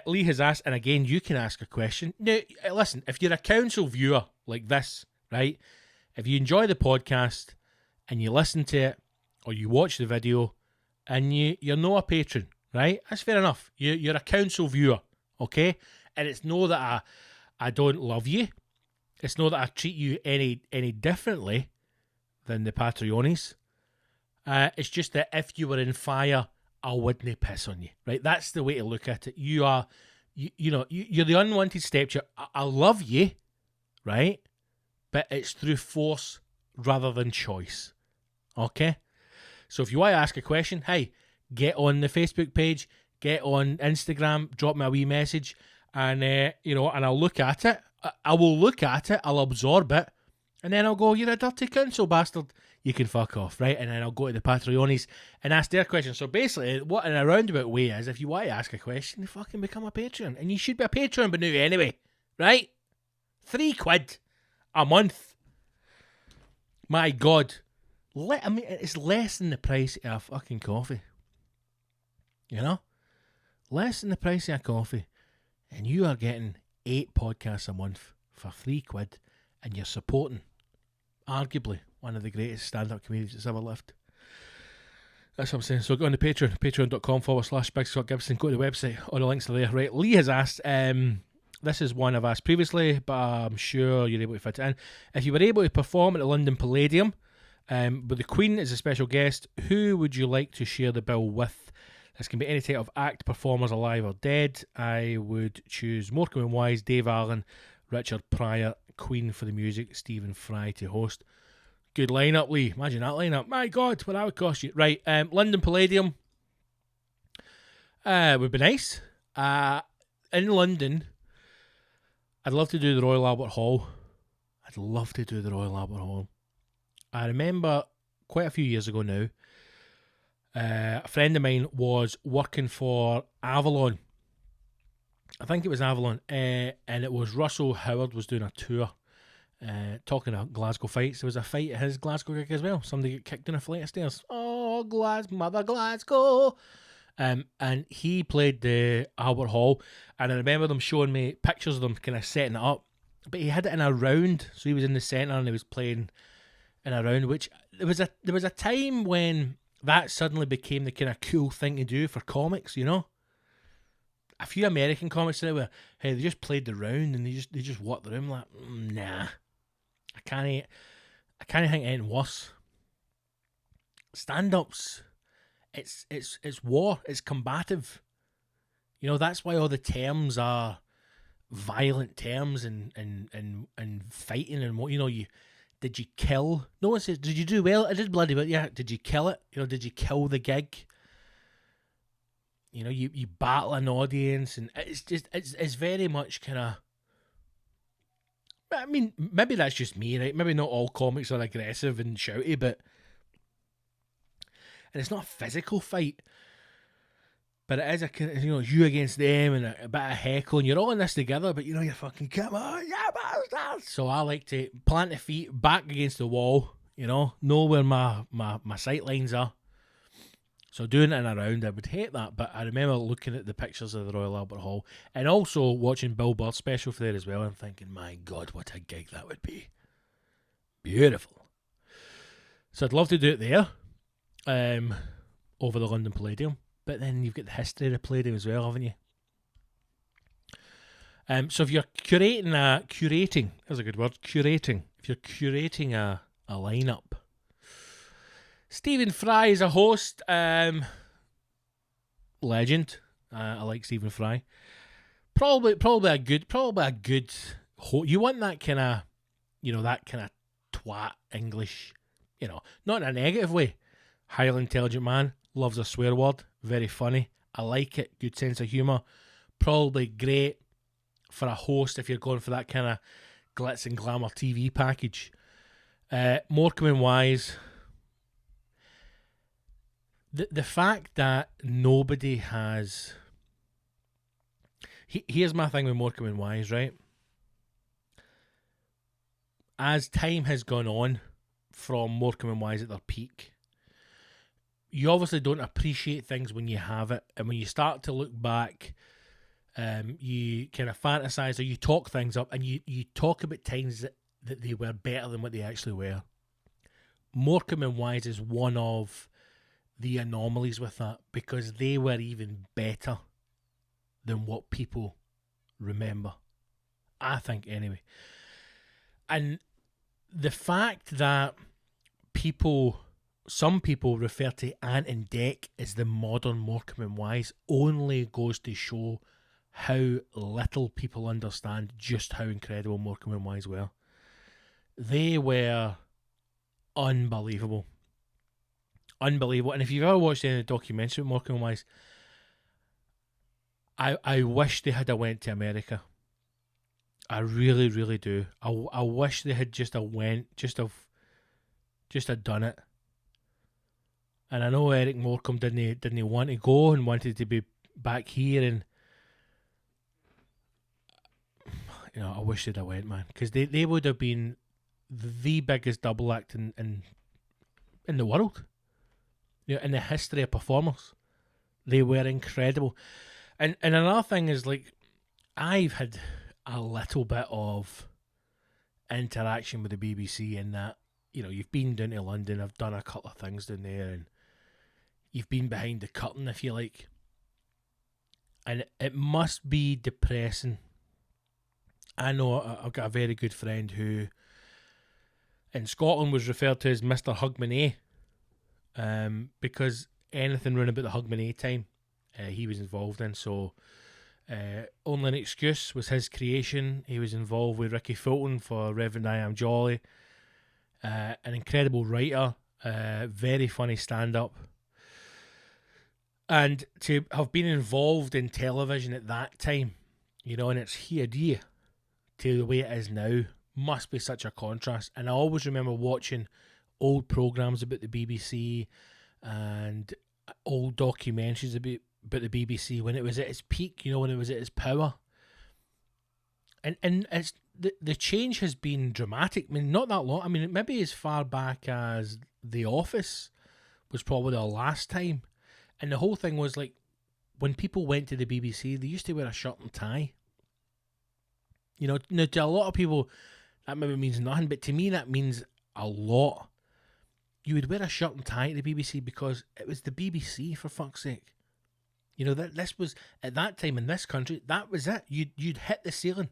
Lee has asked, and again, you can ask a question. Now, listen, if you're a council viewer like this, right, if you enjoy the podcast and you listen to it or you watch the video and you're not a patron, right, that's fair enough. You're a council viewer, okay? And it's no that I don't love you. It's no that I treat you any differently than the Patreonis. It's just that if you were in fire, I wouldn't piss on you, right? That's the way to look at it. You are, you're the unwanted stepchild. I love you, right? But it's through force rather than choice, okay? So if you want to ask a question, hey, get on the Facebook page, get on Instagram, drop me a wee message, and and I'll look at it. I will look at it, I'll absorb it, and then I'll go, you're a dirty council bastard. You can fuck off, right? And then I'll go to the Patreonis and ask their question. So basically, what in a roundabout way is, if you want to ask a question, you fucking become a patron. And you should be a patron, but now anyway, right? £3 a month. My God. I mean, it's less than the price of a fucking coffee. You know? Less than the price of a coffee. And you are getting 8 podcasts a month for £3, and you're supporting, arguably, one of the greatest stand-up comedians that's ever lived. That's what I'm saying. So go on to Patreon, patreon.com/Big Scott Gibson. Go to the website. All the links are there. Right, Lee has asked, this is one I've asked previously, but I'm sure you're able to fit it in. If you were able to perform at the London Palladium, with the Queen as a special guest, who would you like to share the bill with? This can be any type of act, performers alive or dead. I would choose Morecambe and Wise, Dave Allen, Richard Pryor, Queen for the music, Stephen Fry to host. Good lineup, Lee. Imagine that lineup. My God, what that would cost you. Right, London Palladium would be nice. In London, I'd love to do the Royal Albert Hall. I remember quite a few years ago now, a friend of mine was working for Avalon. I think it was Avalon, and it was Russell Howard was doing a tour. Talking about Glasgow fights, there was a fight at his Glasgow gig as well. Somebody got kicked in a flight of stairs. Oh, Mother Glasgow. And he played the Albert Hall, and I remember them showing me pictures of them kind of setting it up. But he had it in a round, so he was in the centre and he was playing in a round. Which there was a time when that suddenly became the kind of cool thing to do for comics, you know. A few American comics today where, hey, they just played the round and they just walked the room like, nah. I can't think anything worse. Stand-ups, it's war, it's combative. You know, that's why all the terms are violent terms and fighting and what, you know, did you kill? No one says, did you do well? I did bloody well. Yeah, did you kill it? You know, did you kill the gig? You know, you battle an audience, and it's very much kind of, I mean, maybe that's just me, right? Maybe not all comics are aggressive and shouty, and it's not a physical fight, but it is a kind of, you know, you against them and a bit of heckle, and you're all in this together, but you know, you're fucking, come on, yeah, bastard. So I like to plant the feet back against the wall, you know where my sight lines are. So doing it in a round, I would hate that, but I remember looking at the pictures of the Royal Albert Hall and also watching Bill Burr's special for there as well and thinking, my God, what a gig that would be. Beautiful. So I'd love to do it there, over the London Palladium, but then you've got the history of the Palladium as well, haven't you? So if you're curating, that's a good word, if you're curating a lineup, Stephen Fry is a host. Legend. I like Stephen Fry. Probably a good host. You want that kind of, that kind of twat English, not in a negative way. Highly intelligent man, loves a swear word, very funny. I like it. Good sense of humour. Probably great for a host if you're going for that kind of glitz and glamour TV package. Morecambe and Wise. The fact that nobody has... Here's my thing with Morecambe and Wise, right? As time has gone on from Morecambe and Wise at their peak, you obviously don't appreciate things when you have it, and when you start to look back, you kind of fantasize or you talk things up, and you talk about times that they were better than what they actually were. Morecambe and Wise is one of the anomalies with that, because they were even better than what people remember, I think, anyway. And the fact that some people refer to Ant and Dec as the modern Morecambe and Wise only goes to show how little people understand just how incredible Morecambe and Wise were. They were unbelievable. Unbelievable. And if you've ever watched any documentary with Morecambe and Wise, I wish they had went to America. I really, really do. I wish they had just have done it. And I know Eric Morecambe didn't want to go and wanted to be back here, and I wish they'd have went, man, because they would have been the biggest double act in the world. In the history of performers. They were incredible. And another thing is, like, I've had a little bit of interaction with the BBC in that, you've been down to London, I've done a couple of things down there, and you've been behind the curtain, if you like. And it must be depressing. I know I've got a very good friend who in Scotland was referred to as Mr. Hogmanay, because anything running about the Hogmanay time, he was involved in. So Only an Excuse was his creation. He was involved with Ricky Fulton for Reverend I Am Jolly. An incredible writer, very funny stand-up. And to have been involved in television at that time, and it's here to the way it is now, must be such a contrast. And I always remember watching old programmes about the BBC and old documentaries about the BBC when it was at its peak, when it was at its power. And it's the change has been dramatic. I mean, not that long. I mean, maybe as far back as The Office was probably the last time. And the whole thing was like, when people went to the BBC, they used to wear a shirt and tie. Now to a lot of people, that maybe means nothing, but to me that means a lot. You would wear a shirt and tie at the BBC because it was the BBC, for fuck's sake. That this was, at that time in this country, that was it. You'd hit the ceiling.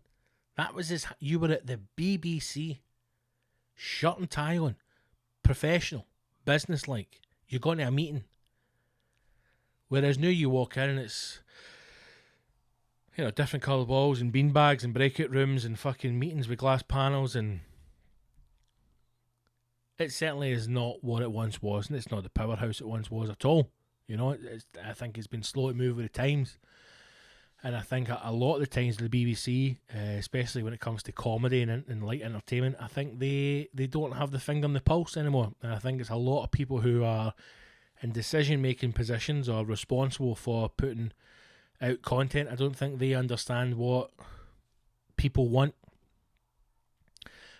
That was you were at the BBC. Shirt and tie on. Professional. Business-like. You're going to a meeting. Whereas now you walk in and it's, different colour walls and beanbags and breakout rooms and fucking meetings with glass panels, and it certainly is not what it once was, and it's not the powerhouse it once was at all. I think it's been slow to move with the times, and I think a lot of the times the BBC, especially when it comes to comedy and light entertainment, I think they don't have the finger on the pulse anymore, and I think it's a lot of people who are in decision-making positions or responsible for putting out content. I don't think they understand what people want.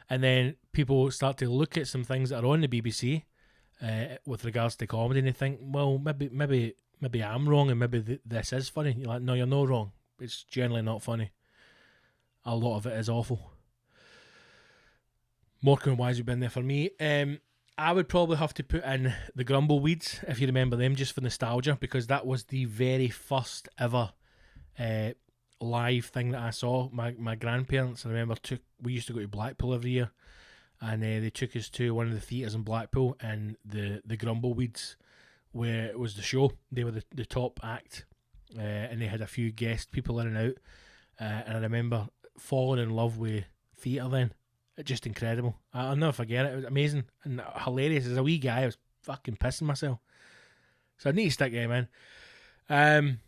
And then people start to look at some things that are on the BBC with regards to comedy, and they think, well, maybe I'm wrong, and maybe this is funny. You're like, no, you're not wrong. It's generally not funny. A lot of it is awful. Morecambe and Wise have been there for me. I would probably have to put in the Grumbleweeds, if you remember them, just for nostalgia, because that was the very first ever live thing that I saw. My grandparents, I remember, we used to go to Blackpool every year, and they took us to one of the theatres in Blackpool, and the Grumbleweeds, where it was the show. They were the top act, and they had a few guest people in and out, and I remember falling in love with theatre then. It's just incredible. I'll never forget it. It was amazing and hilarious. As a wee guy, I was fucking pissing myself. So I need to stick them in.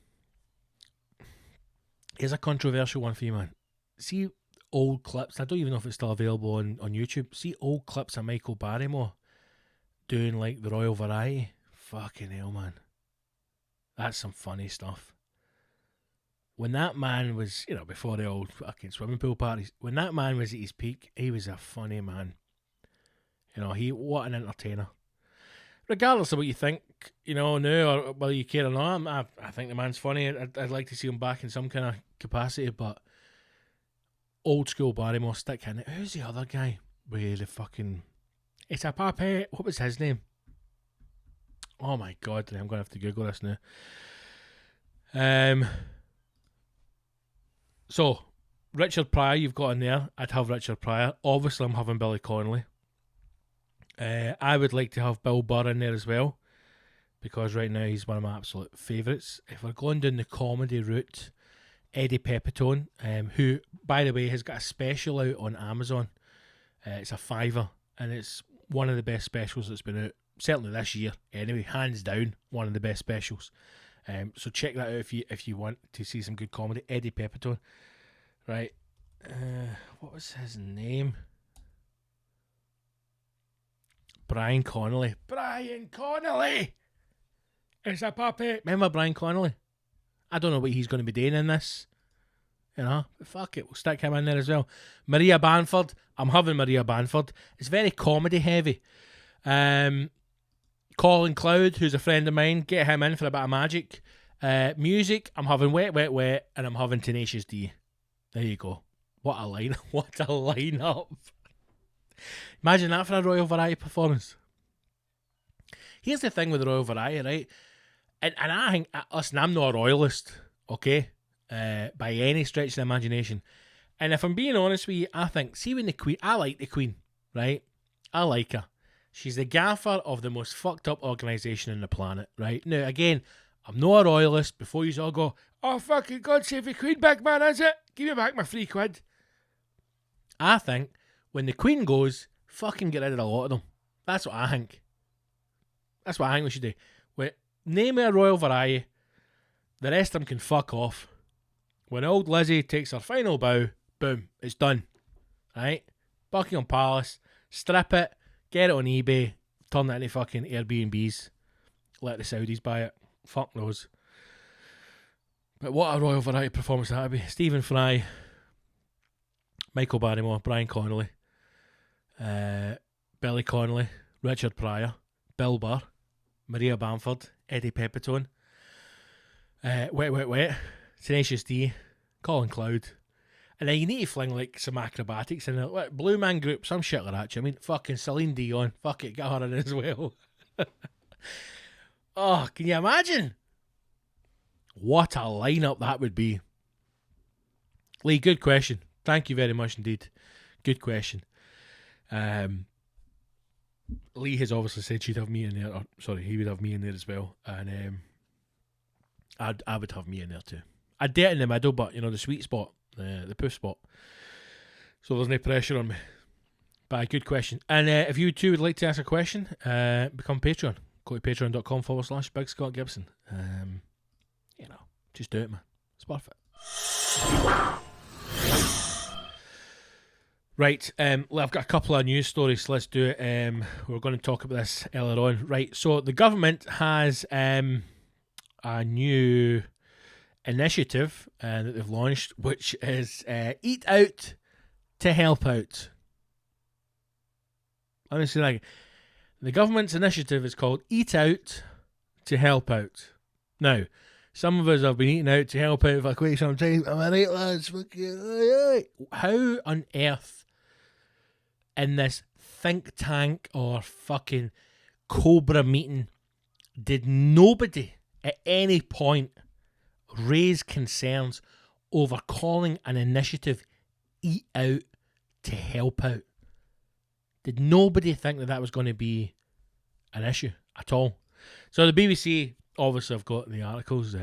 Here's a controversial one for you, man. See old clips. I don't even know if it's still available on YouTube. See old clips of Michael Barrymore doing like the Royal Variety. Fucking hell, man. That's some funny stuff. when that man was, before the old fucking swimming pool parties, when that man was at his peak, he was a funny man. What an entertainer. Regardless of what you think, now, or whether you care or not, I think the man's funny. I'd like to see him back in some kind of capacity, but old school Barrymore, stick in it. Who's the other guy with the fucking... It's a puppet. What was his name? Oh my God, I'm going to have to Google this now. So, Richard Pryor, you've got in there. I'd have Richard Pryor. Obviously, I'm having Billy Connolly. I would like to have Bill Burr in there as well, because right now he's one of my absolute favourites. If we're going down the comedy route, Eddie Pepitone, who, by the way, has got a special out on Amazon. It's a $5, and it's one of the best specials that's been out, certainly this year. Anyway, hands down, one of the best specials. So check that out if you want to see some good comedy. Eddie Pepitone, right? What was his name? Brian Connolly. Brian Connolly! It's a puppet. Remember Brian Connolly? I don't know what he's going to be doing in this. But fuck it, we'll stick him in there as well. Maria Bamford. I'm having Maria Bamford. It's very comedy heavy. Colin Cloud, who's a friend of mine, get him in for a bit of magic. Music, I'm having Wet, Wet, Wet, and I'm having Tenacious D. There you go. What a lineup. What a lineup. Imagine that for a Royal Variety performance. Here's the thing with the Royal Variety, right? And I think, listen, I'm not a royalist, okay? By any stretch of the imagination. And if I'm being honest with you, I think, see when the Queen, I like the Queen, right? I like her. She's the gaffer of the most fucked up organisation on the planet, right? Now, again, I'm not a royalist. Before you all go, oh, fucking God save the Queen, big man, is it? Give me back my £3. I think when the Queen goes, fucking get rid of a lot of them. That's what I think. That's what I think we should do. Name a Royal Variety, the rest of them can fuck off. When old Lizzie takes her final bow, boom, it's done. Right? Buckingham Palace, strip it, get it on eBay, turn it into fucking Airbnbs, let the Saudis buy it. Fuck knows. But what a Royal Variety performance that would be. Stephen Fry, Michael Barrymore, Brian Connolly, Billy Connolly, Richard Pryor, Bill Burr, Maria Bamford, Eddie Pepitone, Wet, Wet, Wet, Tenacious D, Colin Cloud. And then you need to fling like some acrobatics in there. Like Blue Man Group, some shit like that. I mean, fucking Celine Dion. Fuck it, get her in as well. Oh, can you imagine? What a lineup that would be. Lee, good question. Thank you very much indeed. Good question. Lee has obviously said she'd have me in there. Or, sorry, he would have me in there as well. And I would have me in there too. I'd date in the middle, but the sweet spot, the poof spot. So there's no pressure on me. But a good question. And if you too would like to ask a question, become Patreon. Go to patreon.com/Big Scott Gibson. Just do it, man. It's worth it. Right, I've got a couple of news stories, so let's do it. We're going to talk about this earlier on. Right, so the government has a new initiative that they've launched, which is Eat Out to Help Out. Let me see that again. The government's initiative is called Eat Out to Help Out. Now, some of us have been eating out to help out for quite some time. Am I right, lads? How on earth in this think tank or fucking Cobra meeting did nobody at any point raise concerns over calling an initiative Eat Out to Help Out? Did nobody think that was going to be an issue at all? So the BBC obviously have got the articles.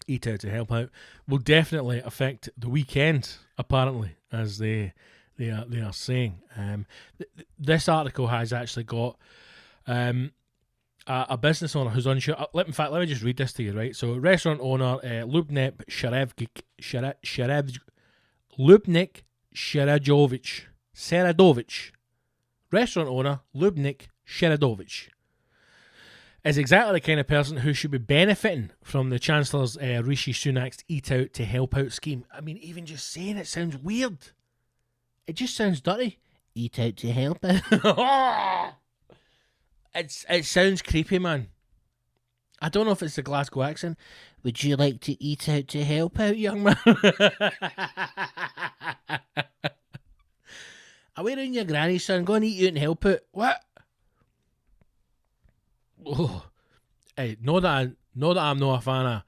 Eat Out to Help Out will definitely affect the weekend, apparently, as they are saying. This article has actually got a business owner who's unsure. In fact, let me just read this to you, right? So, restaurant owner Lubnik Sheradovich. Restaurant owner Lubnik Sheradovich is exactly the kind of person who should be benefiting from the Chancellor's Rishi Sunak's Eat Out to Help Out scheme. I mean, even just saying it sounds weird. It just sounds dirty. Eat Out to Help Out. It sounds creepy, man. I don't know if it's the Glasgow accent. Would you like to eat out to help out, young man? Away around your granny, son. Go and eat out and help out. What? Oh. Hey, know that I'm not a fan of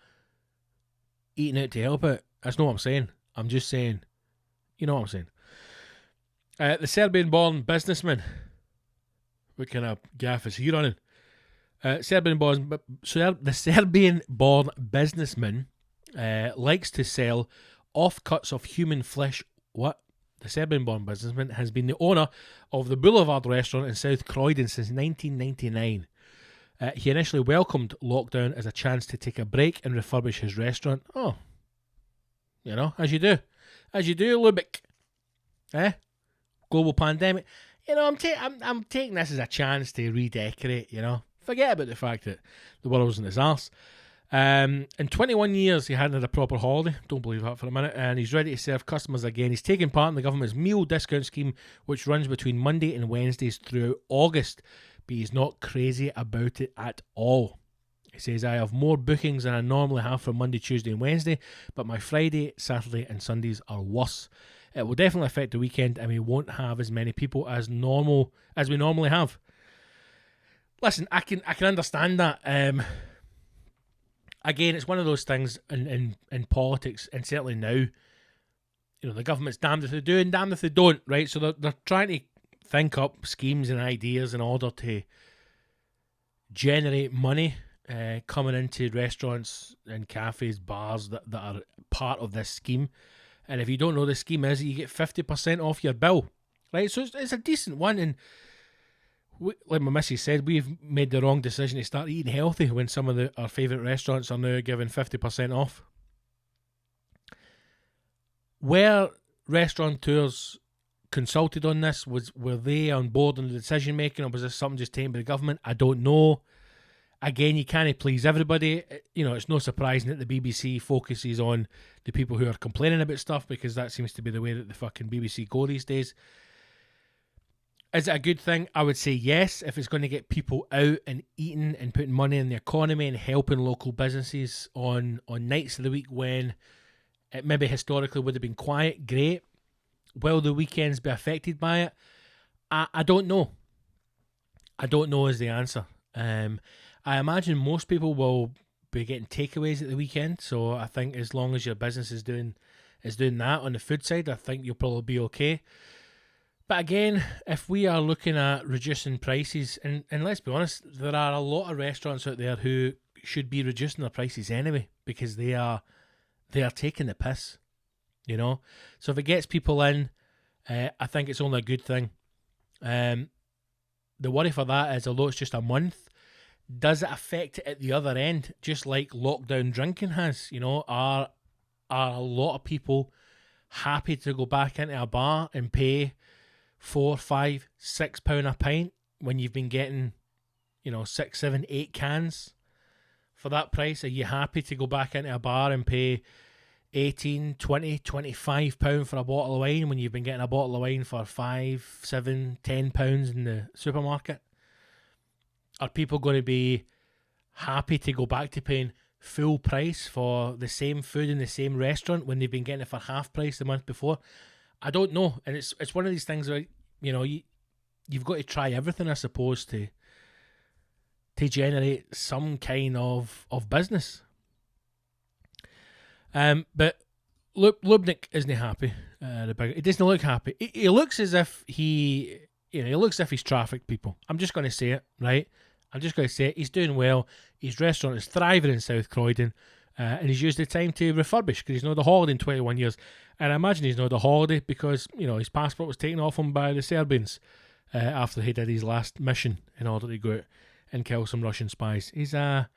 eating out to help out. That's not what I'm saying. I'm just saying, you know what I'm saying. The Serbian-born businessman. What kind of gaff is he running? The Serbian-born businessman likes to sell offcuts of human flesh. What? The Serbian-born businessman has been the owner of the Boulevard restaurant in South Croydon since 1999. He initially welcomed lockdown as a chance to take a break and refurbish his restaurant. Oh, you know, as you do. As you do, Lubick. Global pandemic. You know, I'm taking this as a chance to redecorate, you know. Forget about the fact that the world's in his arse. In 21 years, he hadn't had a proper holiday. Don't believe that for a minute. And he's ready to serve customers again. He's taking part in the government's meal discount scheme, which runs between Monday and Wednesdays throughout August. But he's not crazy about it at all. He says, I have more bookings than I normally have for Monday, Tuesday and Wednesday, but my Friday, Saturday and Sundays are worse. It will definitely affect the weekend and we won't have as many people as we normally have. Listen, I can understand that. Again, it's one of those things in politics, and certainly now, you know, the government's damned if they do and damned if they don't, right? So they're trying to think up schemes and ideas in order to generate money coming into restaurants and cafes, bars that are part of this scheme. And if you don't know the scheme is, you get 50% off your bill, right? So it's a decent one. And like my missus said, we've made the wrong decision to start eating healthy when some of our favourite restaurants are now giving 50% off. Were restaurateurs consulted on this? Were they on board in the decision making, or was this something just taken by the government? I don't know. Again, you can't please everybody. You know, it's no surprising that the BBC focuses on the people who are complaining about stuff, because that seems to be the way that the fucking BBC go these days. Is it a good thing? I would say yes, if it's going to get people out and eating and putting money in the economy and helping local businesses on nights of the week when it maybe historically would have been quiet. Great. Will the weekends be affected by it? I don't know. I don't know is the answer. I imagine most people will be getting takeaways at the weekend, so I think as long as your business is doing that on the food side, I think you'll probably be okay. But again, if we are looking at reducing prices, and let's be honest, there are a lot of restaurants out there who should be reducing their prices anyway, because they are taking the piss, you know. So if it gets people in, I think it's only a good thing. The worry for that is, although it's just a month, does it affect it at the other end, just like lockdown drinking has? You know, are a lot of people happy to go back into a bar and pay £4, £5, £6 a pint when you've been getting, you know, 6, 7, 8 cans for that price? Are you happy to go back into a bar and pay £18, £20, £25 for a bottle of wine when you've been getting a bottle of wine for £5, £7, £10 in the supermarket? Are people going to be happy to go back to paying full price for the same food in the same restaurant when they've been getting it for half price the month before? I don't know. And it's one of these things where, you know, you've got to try everything, I suppose, to generate some kind of business. But Lubnik isn't happy. He doesn't look happy. He looks as if he looks as if he's trafficked people. I'm just going to say it, right? I'm just going to say it. He's doing well. His restaurant is thriving in South Croydon. And he's used the time to refurbish, because he's not the holiday in 21 years. And I imagine he's not the holiday because, you know, his passport was taken off him by the Serbians after he did his last mission in order to go out and kill some Russian spies. He's a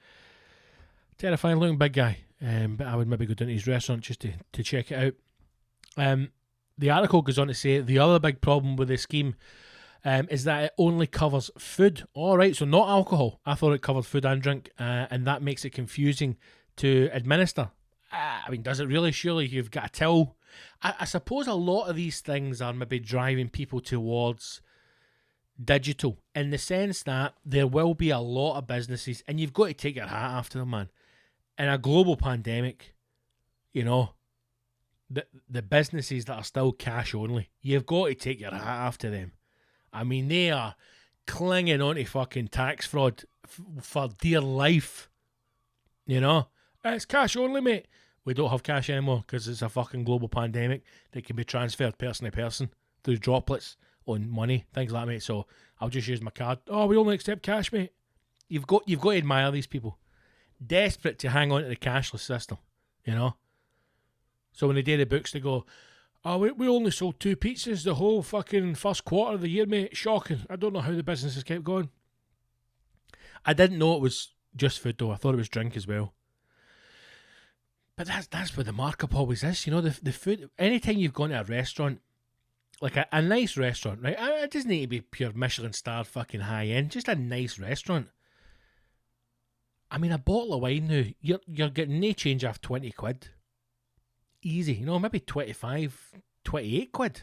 terrifying looking big guy. But I would maybe go down to his restaurant just to check it out. The article goes on to say the other big problem with the scheme is that it only covers food. All right, so not alcohol. I thought it covered food and drink, and that makes it confusing to administer. I mean, does it really? Surely you've got to tell. I suppose a lot of these things are maybe driving people towards digital, in the sense that there will be a lot of businesses, and you've got to take your hat after them, man. In a global pandemic, you know, the businesses that are still cash only, you've got to take your hat after them. I mean, they are clinging on to fucking tax fraud for dear life. You know, it's cash only, mate. We don't have cash anymore because it's a fucking global pandemic that can be transferred person to person through droplets on money, things like that, mate. So I'll just use my card. Oh, we only accept cash, mate. You've got to admire these people. Desperate to hang on to the cashless system, you know. So when they do the books, they go, oh, we only sold 2 pizzas the whole fucking first quarter of the year, mate. Shocking. I don't know how the business has kept going. I didn't know it was just food, though. I thought it was drink as well. But that's where the markup always is, you know, the food. Anytime you've gone to a restaurant, like a nice restaurant, right? It doesn't need to be pure Michelin star fucking high end, just a nice restaurant. I mean, a bottle of wine now, you're getting no change off 20 quid. Easy, you know, maybe 25, 28 quid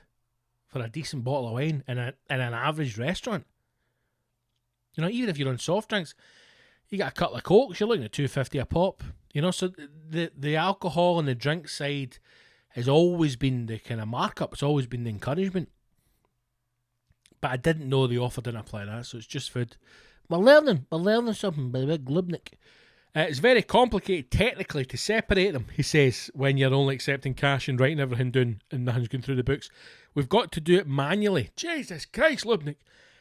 for a decent bottle of wine in an average restaurant. You know, even if you're on soft drinks, you got a couple of Cokes, you're looking at $2.50 a pop. You know, so the alcohol and the drink side has always been the kind of markup. It's always been the encouragement. But I didn't know the offer didn't apply that, so it's just food. We're learning something by the big Glubnik. It's very complicated technically to separate them, he says, when you're only accepting cash and writing everything down and nothing's going through the books. We've got to do it manually. Jesus Christ, Lubnik.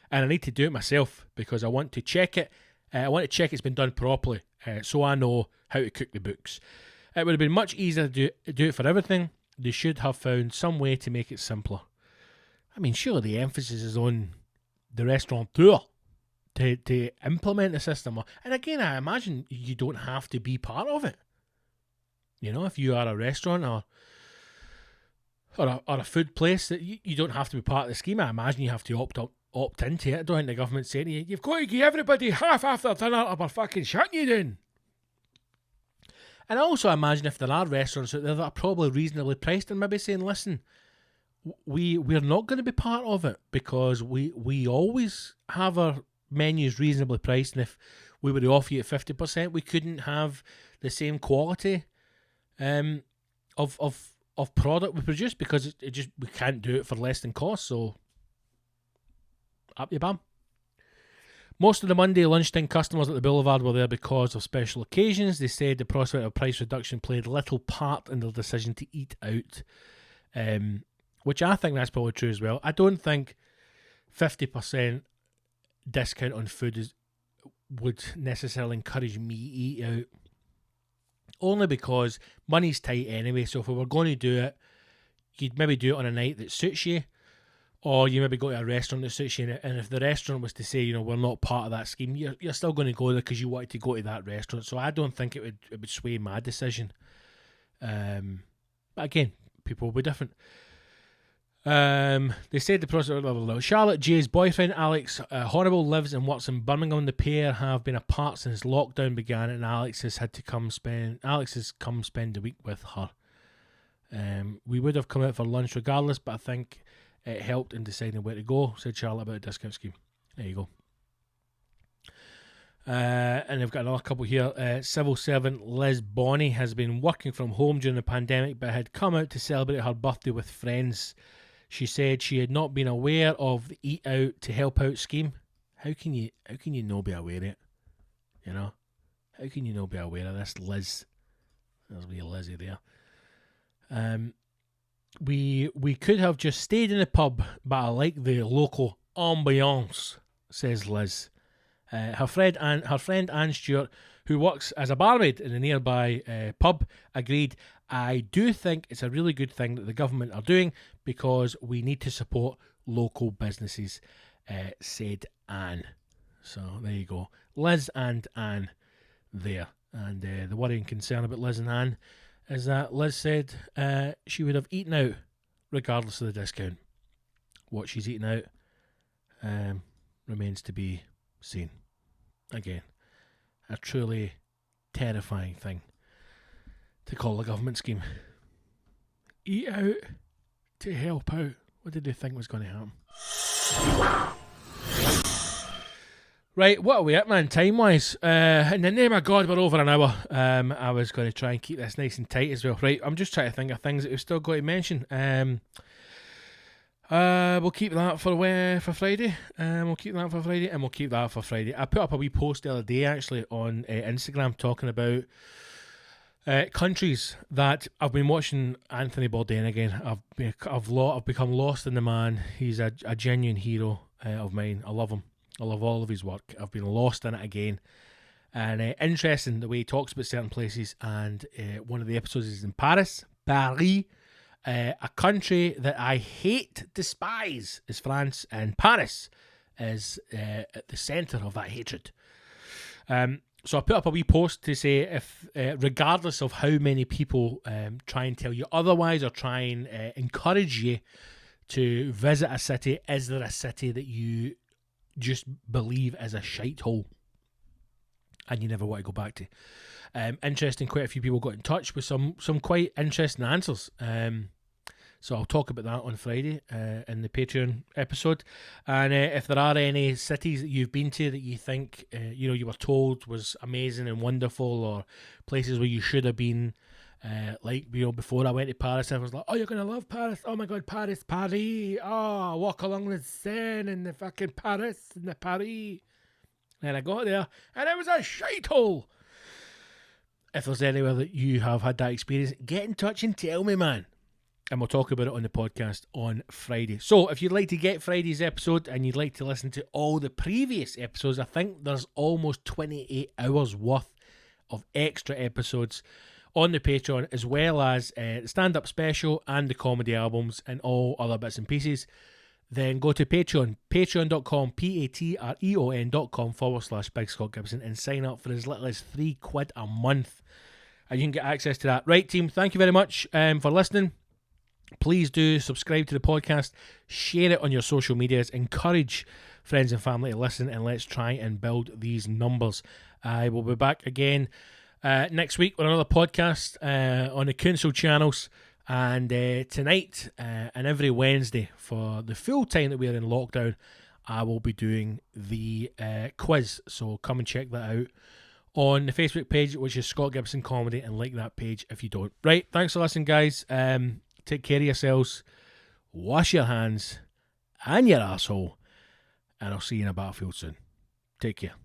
And I need to do it myself because I want to check it. I want to check it's been done properly, so I know how to cook the books. It would have been much easier to do it for everything. They should have found some way to make it simpler. I mean, surely the emphasis is on the restaurateur to implement the system. And again, I imagine you don't have to be part of it. You know, if you are a restaurant or a food place, that you don't have to be part of the scheme. I imagine you have to opt into it. I don't think the government's saying to you, you've got to give everybody half after dinner or we're fucking shutting you down. And I also imagine if there are restaurants out there that are probably reasonably priced and maybe saying, listen, we're not going to be part of it because we always have our menus reasonably priced, and if we were to offer you at 50%, we couldn't have the same quality of product we produce because it just we can't do it for less than cost. So up you bam. Most of the Monday lunchtime customers at the Boulevard were there because of special occasions. They said the prospect of price reduction played little part in their decision to eat out, which I think that's probably true as well. I don't think 50% discount on food would necessarily encourage me to eat out, only because money's tight anyway. So if we were going to do it, you'd maybe do it on a night that suits you, or you maybe go to a restaurant that suits you, and if the restaurant was to say, you know, we're not part of that scheme, you're still going to go there because you wanted to go to that restaurant. So I don't think it would sway my decision. But again, people will be different. They said the process. Charlotte Jay's boyfriend Alex Horrible lives and works in Birmingham. The pair have been apart since lockdown began, and Alex has come spend a week with her. We would have come out for lunch regardless, but I think it helped in deciding where to go, said Charlotte about a discount scheme. There you go. And they've got another couple here. Civil servant Liz Bonney has been working from home during the pandemic, but had come out to celebrate her birthday with friends. She said she had not been aware of the Eat Out to Help Out scheme. How can you not be aware of it? You know? How can you not be aware of this, Liz? There's wee Lizzie there. We could have just stayed in the pub, but I like the local ambiance, says Liz. Her friend Anne Stewart, who works as a barmaid in a nearby pub, agreed, I do think it's a really good thing that the government are doing because we need to support local businesses, said Anne. So there you go. Liz and Anne there. And the worry and concern about Liz and Anne is that Liz said she would have eaten out regardless of the discount. What she's eating out, remains to be seen. Again, a truly terrifying thing to call a government scheme. Eat out to help out. What did they think was going to happen? Right, what are we at, man, time-wise? In the name of God, we're over an hour. I was going to try and keep this nice and tight as well. Right, I'm just trying to think of things that we've still got to mention. We'll keep that for Friday. We'll keep that for Friday, and we'll keep that for Friday. I put up a wee post the other day, actually, on Instagram talking about countries that I've been watching. Anthony Bourdain again. I've become lost in the man. He's a genuine hero of mine. I love him. I love all of his work. I've been lost in it again. And interesting the way he talks about certain places. And one of the episodes is in Paris. A country that I hate, despise, is France. And Paris is at the centre of that hatred. So I put up a wee post to say if, regardless of how many people try and tell you otherwise or try and encourage you to visit a city, is there a city that you just believe is a shithole and you never want to go back to? Interesting, quite a few people got in touch with some quite interesting answers. So I'll talk about that on Friday in the Patreon episode. And if there are any cities that you've been to that you think you were told was amazing and wonderful, or places where you should have been, before I went to Paris, I was like, oh, you're going to love Paris. Oh my God, Paris. Oh, walk along the Seine in the fucking Paris, in the Paris. And I got there and it was a shithole. If there's anywhere that you have had that experience, get in touch and tell me, man. And we'll talk about it on the podcast on Friday. So if you'd like to get Friday's episode and you'd like to listen to all the previous episodes, I think there's almost 28 hours worth of extra episodes on the Patreon, as well as the stand-up special and the comedy albums and all other bits and pieces. Then go to Patreon, patreon.com, patreon.com/Big Scott Gibson, and sign up for as little as £3 a month. And you can get access to that. Right, team, thank you very much for listening. Please do subscribe to the podcast, share it on your social medias, encourage friends and family to listen, and let's try and build these numbers. I will be back again next week with another podcast on the council channels, and tonight and every Wednesday for the full time that we're in lockdown, I will be doing the quiz. So come and check that out on the Facebook page, which is Scott Gibson Comedy, and like that page if you don't. Right, thanks for listening, guys. Take care of yourselves, wash your hands and your asshole, and I'll see you in a battlefield soon. Take care.